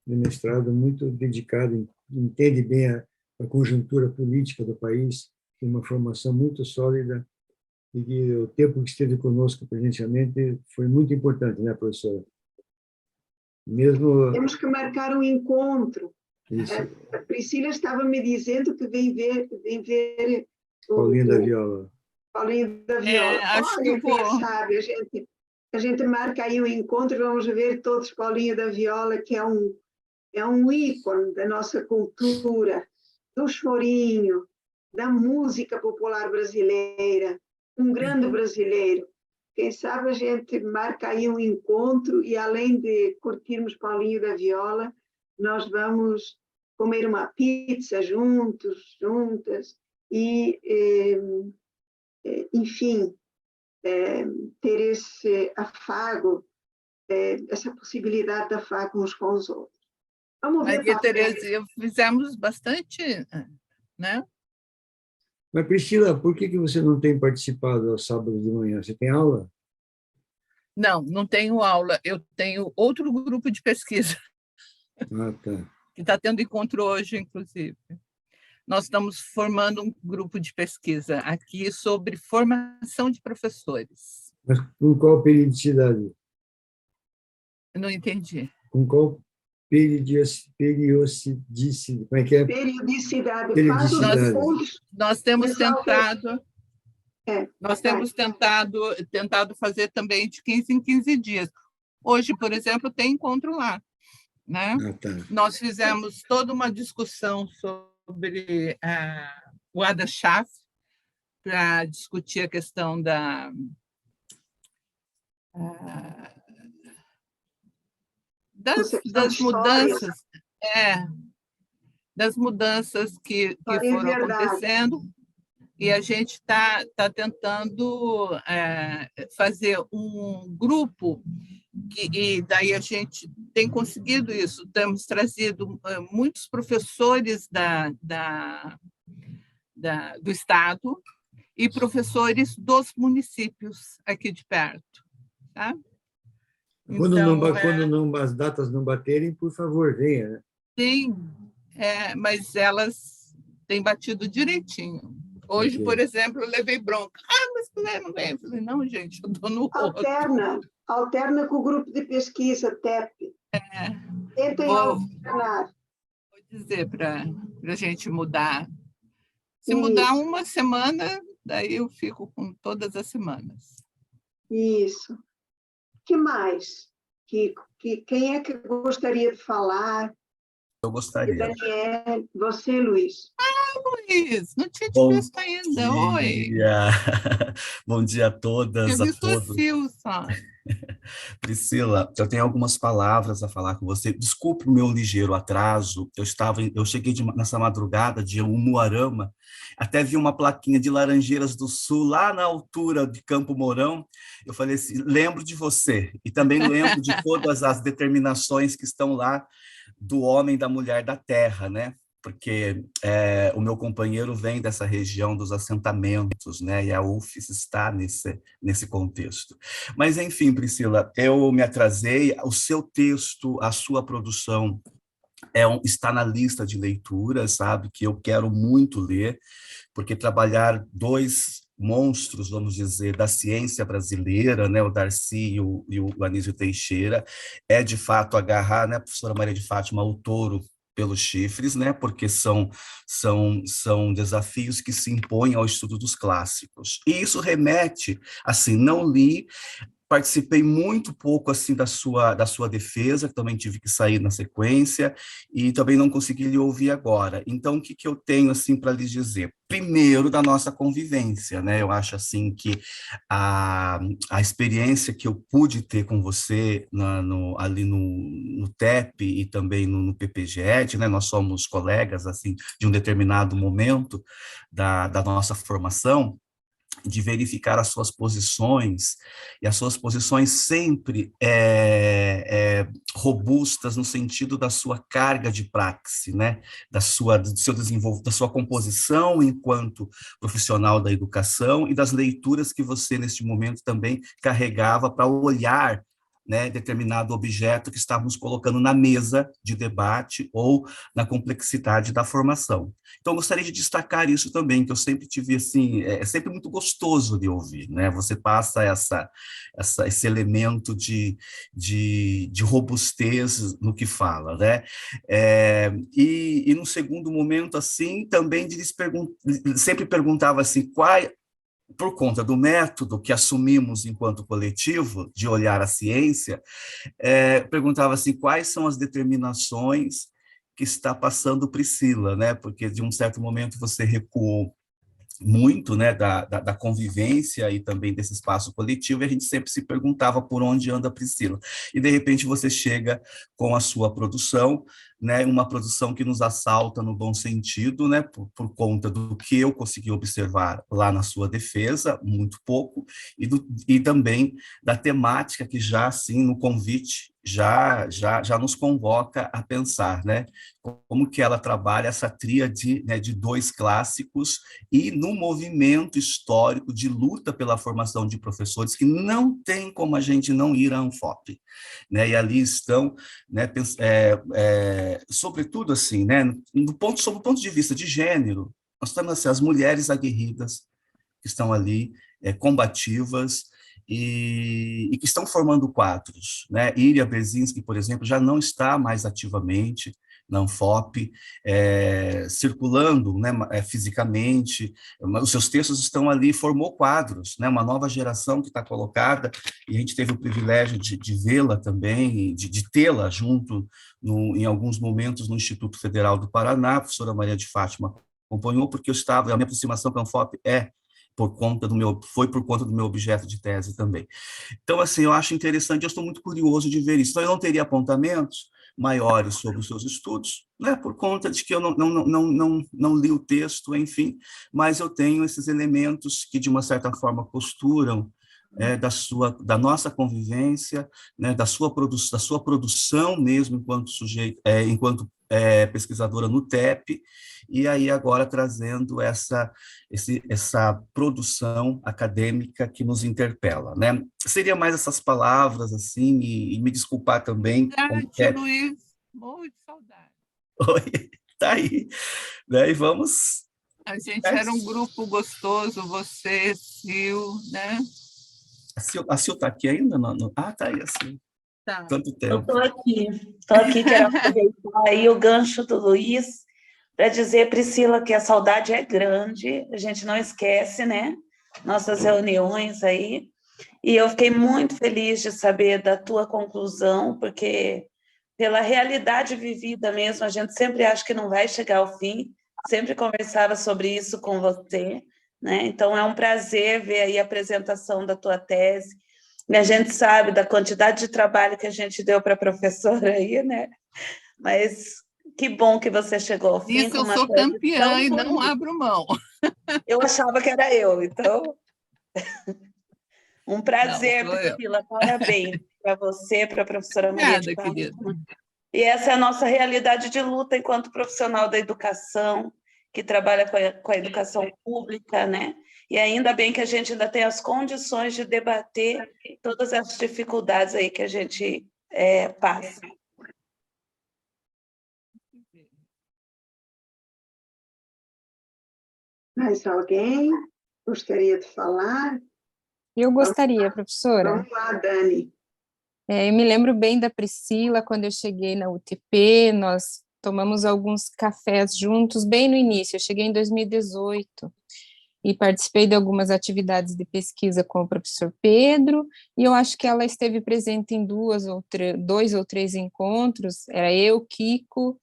de mestrado muito dedicada, entende bem a conjuntura política do país, tem uma formação muito sólida e que o tempo que esteve conosco presencialmente foi muito importante, né, professora? Mesmo... Temos que marcar um encontro. Isso. A Priscila estava me dizendo que vem ver Paulinho da Viola. Paulinho da Viola. Acho que quem sabe, a gente marca aí um encontro e vamos ver todos Paulinho da Viola, que é um ícone da nossa cultura, do chorinho, da música popular brasileira, um grande brasileiro. Quem sabe a gente marca aí um encontro e, além de curtirmos Paulinho da Viola, nós vamos comer uma pizza juntas, e, enfim, ter esse afago, essa possibilidade de afago uns com os outros. Vamos ver. Maria Tereza, fizemos bastante, né? Mas, Priscila, por que você não tem participado aos sábados de manhã? Você tem aula? Não tenho aula. Eu tenho outro grupo de pesquisa. Ah, tá. Que está tendo encontro hoje, inclusive. Nós estamos formando um grupo de pesquisa aqui sobre formação de professores. Mas com qual periodicidade? Não entendi. Com qual periodicidade? Como é que é? Periodicidade. Nós temos tentado... Nós temos tentado fazer também de 15 em 15 dias. Hoje, por exemplo, tem encontro lá. Né? Ah, tá. Nós fizemos toda uma discussão sobre o Ada Schaff para discutir a questão das mudanças, das mudanças que foram acontecendo, e a gente está tentando fazer um grupo E daí a gente tem conseguido isso, temos trazido muitos professores do Estado e professores dos municípios aqui de perto, tá? Então, Quando não, as datas não baterem, por favor, venha, né? tem, mas elas têm batido direitinho. Hoje, Ok. por exemplo, eu levei bronca. Mas você não vem? Eu falei, não, gente, eu estou no outro. Alterna com o grupo de pesquisa, TEP. Tentem alternar. Vou dizer para a gente mudar. Se Isso. mudar uma semana, daí eu fico com todas as semanas. Isso. Que mais? Quem é que gostaria de falar? Eu gostaria. Daniel, você, Luiz. Luiz, não tinha te Bom visto ainda. dia. Oi. Bom dia a todas, Tinha a visto todos. a Sil só. Priscila, eu tenho algumas palavras a falar com você. Desculpe o meu ligeiro atraso. Eu cheguei nessa madrugada de Umuarama, até vi uma plaquinha de Laranjeiras do Sul, lá na altura de Campo Mourão. Eu falei assim, lembro de você, e também lembro de todas as determinações que estão lá do homem e da mulher da terra, né? Porque o meu companheiro vem dessa região dos assentamentos, né? E a UFES está nesse contexto. Mas, enfim, Priscila, eu me atrasei, o seu texto, a sua produção está na lista de leituras, sabe? Que eu quero muito ler, porque trabalhar dois monstros, vamos dizer, da ciência brasileira, né, o Darcy e o Anísio Teixeira, é de fato agarrar, né, a professora Maria de Fátima, o touro pelos chifres, né, porque são desafios que se impõem ao estudo dos clássicos. E isso remete, assim, não li, participei muito pouco assim da sua defesa, que também tive que sair na sequência, e também não consegui lhe ouvir agora. Então, o que eu tenho assim para lhes dizer? Primeiro, da nossa convivência, né? Eu acho assim que a experiência que eu pude ter com você ali no TEP e também no PPGED, né? Nós somos colegas assim de um determinado momento da nossa formação, de verificar as suas posições, e as suas posições sempre robustas no sentido da sua carga de praxe, né? Do seu desenvolvimento, da sua composição enquanto profissional da educação e das leituras que você, neste momento, também carregava para olhar, né, determinado objeto que estávamos colocando na mesa de debate ou na complexidade da formação. Então, eu gostaria de destacar isso também, que eu sempre tive, assim, é sempre muito gostoso de ouvir, né? Você passa esse elemento de robustez no que fala, né? E no segundo momento, assim, também sempre perguntava assim, por conta do método que assumimos enquanto coletivo, de olhar a ciência, perguntava assim, quais são as determinações que está passando Priscila, né? Porque de um certo momento você recuou muito, né, da convivência e também desse espaço coletivo, e a gente sempre se perguntava por onde anda a Priscila. E, de repente, você chega com a sua produção, né, uma produção que nos assalta no bom sentido, né, por conta do que eu consegui observar lá na sua defesa, muito pouco, e também da temática que já, assim, no convite, já nos convoca a pensar, né, como que ela trabalha essa tríade, né, de dois clássicos e no movimento histórico de luta pela formação de professores, que não tem como a gente não ir à Anfop, né, e ali estão, né, sobretudo assim, né, sob o ponto de vista de gênero, nós temos assim, as mulheres aguerridas que estão ali, combativas, e que estão formando quadros, né? Iria Berzinski, por exemplo, já não está mais ativamente na Anfop, circulando, né, fisicamente, mas os seus textos estão ali, formou quadros, né, uma nova geração que está colocada, e a gente teve o privilégio de vê-la também, de tê-la junto, em alguns momentos, no Instituto Federal do Paraná. A professora Maria de Fátima acompanhou, porque a minha aproximação com a Anfop foi por conta do meu objeto de tese também. Então, assim, eu acho interessante, eu estou muito curioso de ver isso. Então, eu não teria apontamentos maiores sobre os seus estudos, né, por conta de que eu não li o texto, enfim, mas eu tenho esses elementos que, de uma certa forma, costuram da nossa convivência, né, da sua produção mesmo enquanto sujeito, enquanto pesquisadora no TEP, e aí agora trazendo essa produção acadêmica que nos interpela, né? Seria mais essas palavras, assim, e me desculpar também. Saudade, Luiz, morro de saudade. Oi, tá aí, né? E vamos... A gente era um grupo gostoso, você, Sil, né? A Sil está aqui ainda? Ah, tá aí, assim. Tá. Tanto Eu tempo. estou aqui, quero aproveitar aí o gancho do Luiz para dizer, Priscila, que a saudade é grande, a gente não esquece, né? Nossas reuniões aí. E eu fiquei muito feliz de saber da tua conclusão, porque pela realidade vivida mesmo, a gente sempre acha que não vai chegar ao fim, sempre conversava sobre isso com você, né? Então é um prazer ver aí a apresentação da tua tese, e a gente sabe da quantidade de trabalho que a gente deu para a professora aí, né? Mas que bom que você chegou ao fim. Isso, eu sou campeã e não abro mão. Eu achava que era eu, então... Um prazer, Priscila, parabéns para você, para a professora Maria de Fátima. E essa é a nossa realidade de luta enquanto profissional da educação, que trabalha com a educação pública, né? E ainda bem que a gente ainda tem as condições de debater todas as dificuldades aí que a gente passa. Mais alguém gostaria de falar? Eu gostaria, professora. Vamos lá, Dani. Eu me lembro bem da Priscila, quando eu cheguei na UTP, nós tomamos alguns cafés juntos, bem no início, eu cheguei em 2018, e participei de algumas atividades de pesquisa com o professor Pedro, e eu acho que ela esteve presente em dois ou três encontros, era eu, Kiko,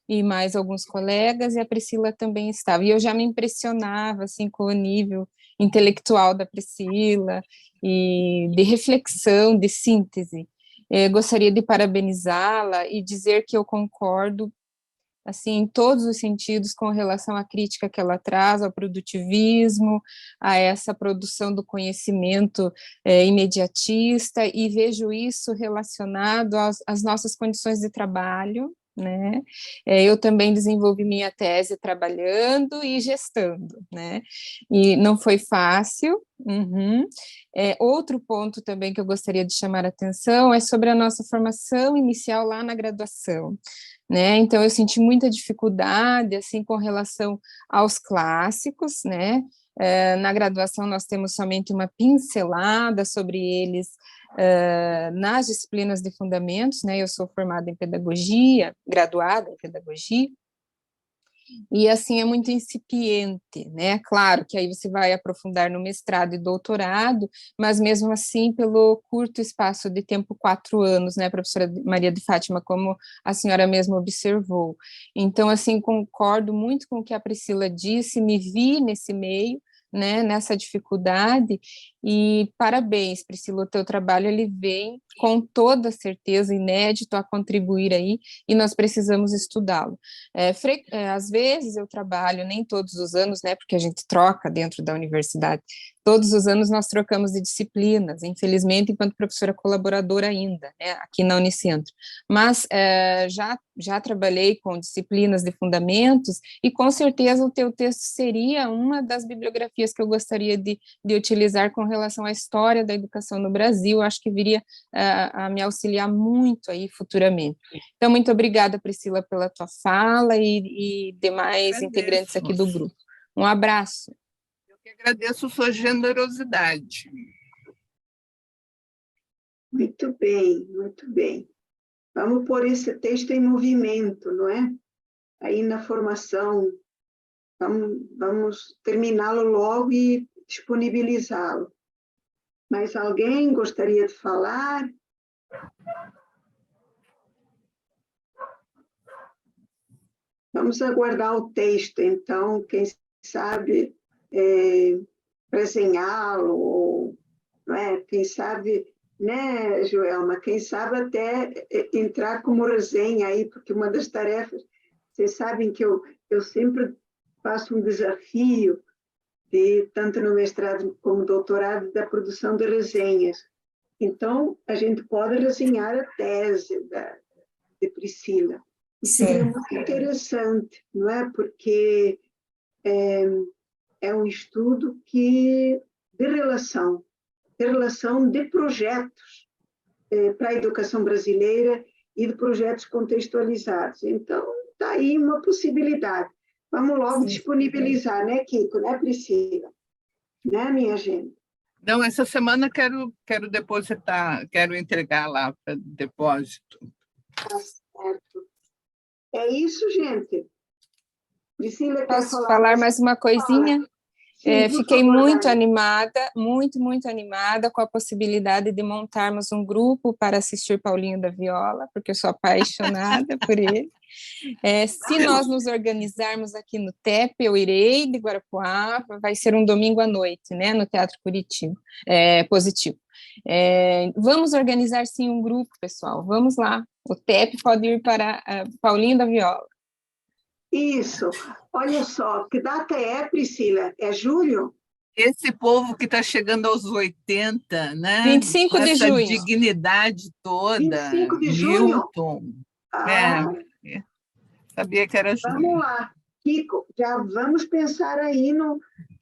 e mais alguns colegas, e a Priscila também estava, e eu já me impressionava, assim, com o nível intelectual da Priscila, e de reflexão, de síntese. Gostaria de parabenizá-la e dizer que eu concordo, assim, em todos os sentidos, com relação à crítica que ela traz ao produtivismo, a essa produção do conhecimento imediatista, e vejo isso relacionado às nossas condições de trabalho, né? Eu também desenvolvi minha tese trabalhando e gestando, né? E não foi fácil. Outro ponto também que eu gostaria de chamar a atenção é sobre a nossa formação inicial lá na graduação, né? Então eu senti muita dificuldade, assim, com relação aos clássicos, né? Na graduação nós temos somente uma pincelada sobre eles nas disciplinas de fundamentos, né? Eu sou formada em pedagogia, graduada em pedagogia, e assim é muito incipiente, né? Claro que aí você vai aprofundar no mestrado e doutorado, mas mesmo assim, pelo curto espaço de tempo, 4 anos, né, professora Maria de Fátima, como a senhora mesma observou. Então, assim, concordo muito com o que a Priscila disse, me vi nesse meio, né, nessa dificuldade, e parabéns, Priscila, o teu trabalho, ele vem com toda certeza inédito a contribuir aí, e nós precisamos estudá-lo. Às vezes eu trabalho, nem todos os anos, né, porque a gente troca dentro da universidade, todos os anos nós trocamos de disciplinas, infelizmente, enquanto professora colaboradora ainda, né, aqui na Unicentro, mas já trabalhei com disciplinas de fundamentos, e com certeza o teu texto seria uma das bibliografias que eu gostaria de utilizar com relação à história da educação no Brasil. Acho que viria a me auxiliar muito aí futuramente. Então, muito obrigada, Priscila, pela tua fala e demais integrantes aqui do grupo. Um abraço. Eu que agradeço sua generosidade. Muito bem, muito bem. Vamos pôr esse texto em movimento, não é? Aí na formação, vamos terminá-lo logo e disponibilizá-lo. Mais alguém gostaria de falar? Vamos aguardar o texto, então, quem sabe resenhá-lo, não é? Quem sabe, né, Joelma? Quem sabe até entrar como resenha aí, porque uma das tarefas, vocês sabem que eu sempre faço um desafio tanto no mestrado como doutorado, da produção de resenhas. Então, a gente pode resenhar a tese de Priscila. E seria muito interessante, não é? Porque é um estudo de relação de projetos para a educação brasileira e de projetos contextualizados. Então, está aí uma possibilidade. Vamos logo disponibilizar, né, Kiko, né, Priscila? Né, minha gente? Não, essa semana quero depositar, quero entregar lá para depósito. Tá certo. É isso, gente. Priscila, quer Posso falar mais uma coisinha? Sim, Fiquei favor, muito Dani. animada, muito animada com a possibilidade de montarmos um grupo para assistir Paulinho da Viola, porque eu sou apaixonada por ele. Se nós nos organizarmos aqui no TEP, eu irei de Guarapuá, vai ser um domingo à noite, né, no Teatro Curitiba, Positivo. Vamos organizar sim um grupo, pessoal, vamos lá. O TEP pode ir para Paulinho da Viola. Isso. Olha só, que data é, Priscila? É julho? Esse povo que está chegando aos 80, né? 25 de essa junho. dignidade toda. 25 de junho? Milton. Sabia que era junho. Vamos lá. Kiko, já vamos pensar aí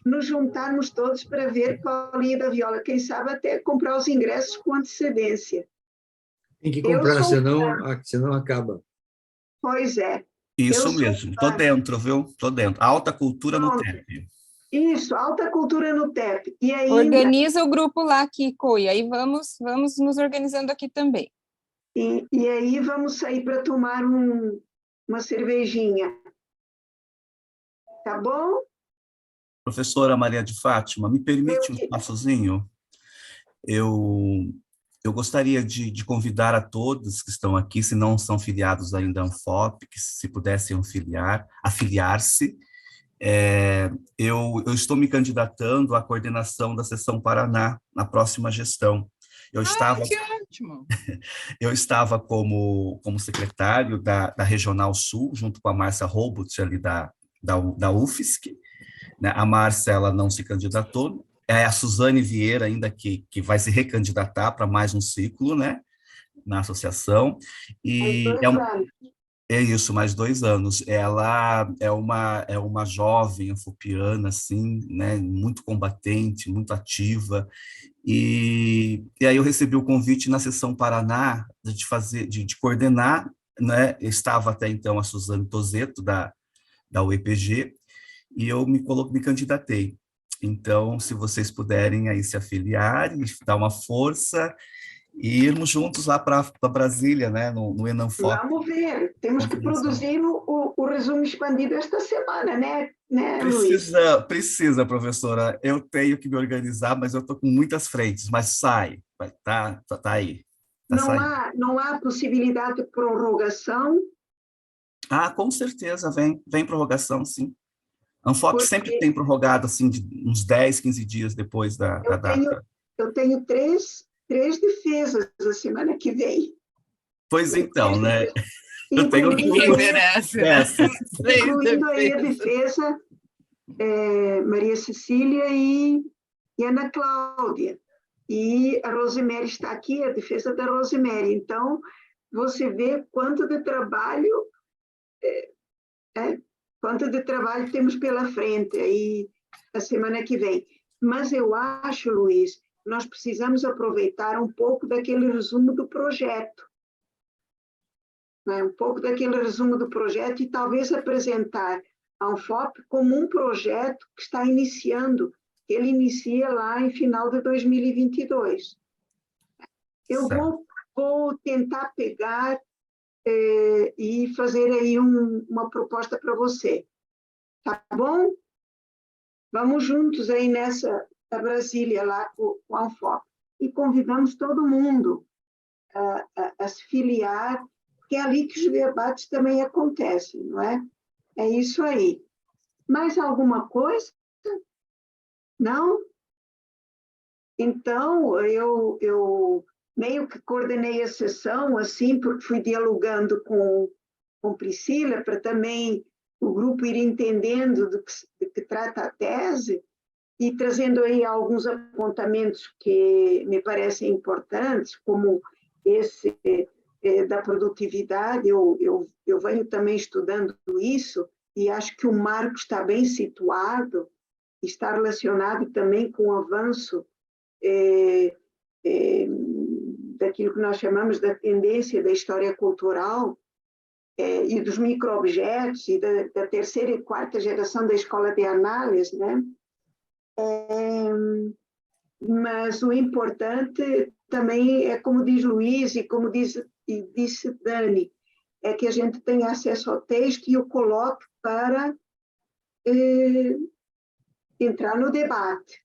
nos juntarmos todos para ver Paulinho da Viola. Quem sabe até comprar os ingressos com antecedência. Tem que comprar, senão acaba. Pois é. Isso mesmo, tô dentro, viu? Tô dentro. Alta cultura no TEP. Isso, alta cultura no TEP. E ainda... Organiza o grupo lá, Kiko, e aí vamos nos organizando aqui também. E aí vamos sair para tomar uma cervejinha. Tá bom? Professora Maria de Fátima, me permite um espaçozinho? Eu gostaria de convidar a todos que estão aqui, se não são filiados ainda à Anfop, que se pudessem afiliar-se. Eu estou me candidatando à coordenação da Seção Paraná na próxima gestão. Que ótimo! Eu estava como secretário da Regional Sul, junto com a Márcia Robut, ali da UFSC. Né? A Márcia, ela não se candidatou. É a Suzane Vieira ainda que vai se recandidatar para mais um ciclo, né, na associação. E é isso, mais 2 anos. Ela é uma jovem anfopiana, assim, né, muito combatente, muito ativa. E aí eu recebi o convite na Seção Paraná de coordenar, né, estava até então a Suzane Tozeto, da UEPG, e eu me candidatei. Então, se vocês puderem aí se afiliar e dar uma força e irmos juntos lá para Brasília, né, no Enanfop. Vamos ver, temos que produzir o resumo expandido esta semana, né Luiz? Precisa, professora. Eu tenho que me organizar, mas eu estou com muitas frentes, mas tá aí. Não há possibilidade de prorrogação? Com certeza, vem prorrogação, sim. A Anfop sempre tem prorrogado, assim, de uns 10, 15 dias depois da data. Eu tenho três defesas a semana que vem. Pois então, né? Eu tenho incluindo aí a defesa Maria Cecília e Ana Cláudia. E a Rosemary está aqui, a defesa da Rosemary. Então, você vê quanto de trabalho temos pela frente aí a semana que vem. Mas eu acho, Luiz, nós precisamos aproveitar um pouco daquele resumo do projeto. Né? Um pouco daquele resumo do projeto e talvez apresentar a Anfop como um projeto que está iniciando. Ele inicia lá em final de 2022. Eu vou tentar pegar e fazer aí uma proposta para você. Tá bom? Vamos juntos aí nessa da Brasília, lá com a Anfop. E convidamos todo mundo a se filiar, porque é ali que os debates também acontecem, não é? É isso aí. Mais alguma coisa? Não? Então, eu meio que coordenei a sessão, assim, porque fui dialogando com Priscila, para também o grupo ir entendendo do que trata a tese, e trazendo aí alguns apontamentos que me parecem importantes, como esse da produtividade, eu venho também estudando isso, e acho que o marco está bem situado, está relacionado também com o avanço daquilo que nós chamamos da tendência da história cultural, e dos micro-objetos, e da terceira e quarta geração da escola de análise, né? Mas o importante também é, como diz Luiz e como disse Dani, é que a gente tenha acesso ao texto e o coloque para entrar no debate.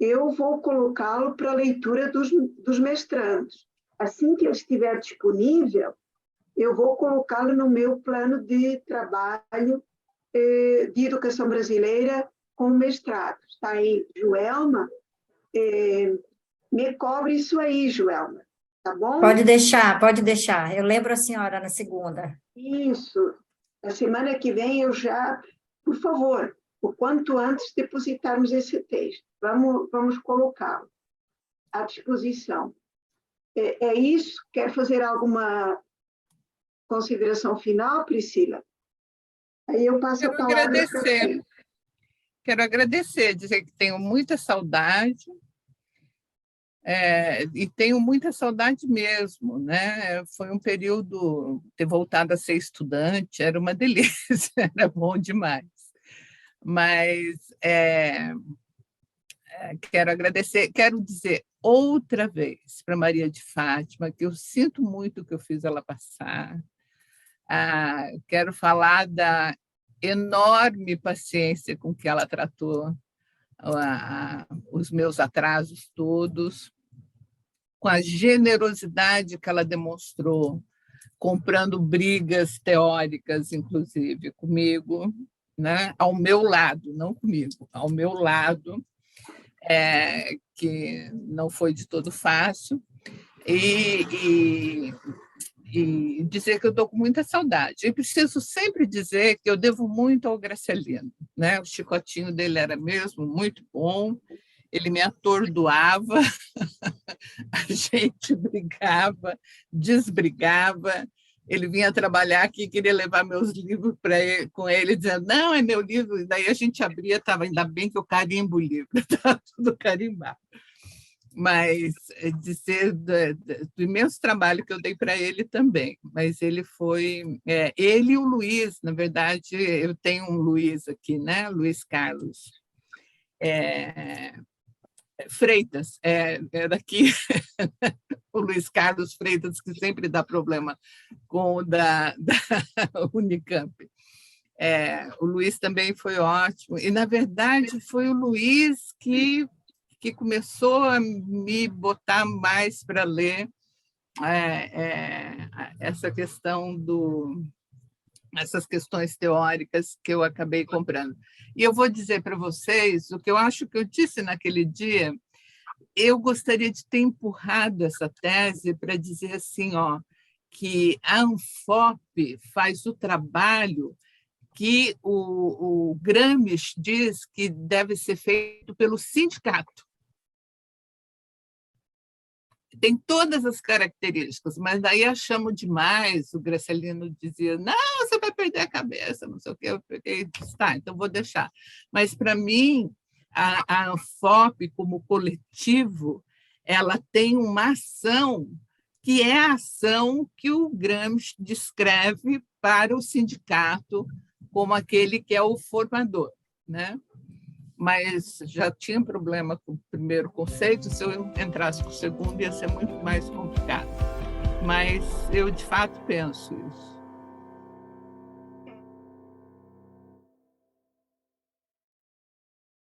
Eu vou colocá-lo para a leitura dos mestrandos. Assim que ele estiver disponível, eu vou colocá-lo no meu plano de trabalho de educação brasileira com mestrado. Está aí, Joelma? Me cobre isso aí, Joelma, tá bom? Pode deixar. Eu lembro a senhora na segunda. Isso. Na semana que vem eu já, por favor, o quanto antes depositarmos esse texto. Vamos colocá-lo à disposição. É isso? Quer fazer alguma consideração final, Priscila? Aí eu passo a palavra para você. Quero agradecer, dizer que tenho muita saudade, e tenho muita saudade mesmo, né? Foi um período, ter voltado a ser estudante, era uma delícia, era bom demais. Mas quero agradecer, quero dizer outra vez para Maria de Fátima que eu sinto muito que eu fiz ela passar. Quero falar da enorme paciência com que ela tratou os meus atrasos todos, com a generosidade que ela demonstrou, comprando brigas teóricas, inclusive, comigo, né? Ao meu lado, não comigo, ao meu lado, que não foi de todo fácil, e dizer que eu estou com muita saudade. E preciso sempre dizer que eu devo muito ao Graciliano, né? O chicotinho dele era mesmo muito bom, ele me atordoava, a gente brigava, desbrigava, ele vinha trabalhar aqui, queria levar meus livros com ele, dizendo, não, é meu livro, e daí a gente abria, estava, ainda bem que eu carimbo o livro, estava tudo carimbado. Mas dizer do imenso trabalho que eu dei para ele também, mas ele foi, ele e o Luiz, na verdade, eu tenho um Luiz aqui, né? Luiz Carlos Freitas, é daqui, o Luiz Carlos Freitas, que sempre dá problema com o da Unicamp. O Luiz também foi ótimo, e, na verdade, foi o Luiz que começou a me botar mais para ler essa questão essas questões teóricas que eu acabei comprando. E eu vou dizer para vocês o que eu acho que eu disse naquele dia. Eu gostaria de ter empurrado essa tese para dizer assim, que a Anfop faz o trabalho que o Gramsci diz que deve ser feito pelo sindicato. Tem todas as características, mas daí achamos demais. O Graciliano dizia, não, você vai perder a cabeça, não sei o quê. Eu peguei, tá, então vou deixar. Mas, para mim, a Anfop, como coletivo, ela tem uma ação que é a ação que o Gramsci descreve para o sindicato como aquele que é o formador, né? Mas já tinha problema com o primeiro conceito, se eu entrasse com o segundo ia ser muito mais complicado. Mas eu, de fato, penso isso.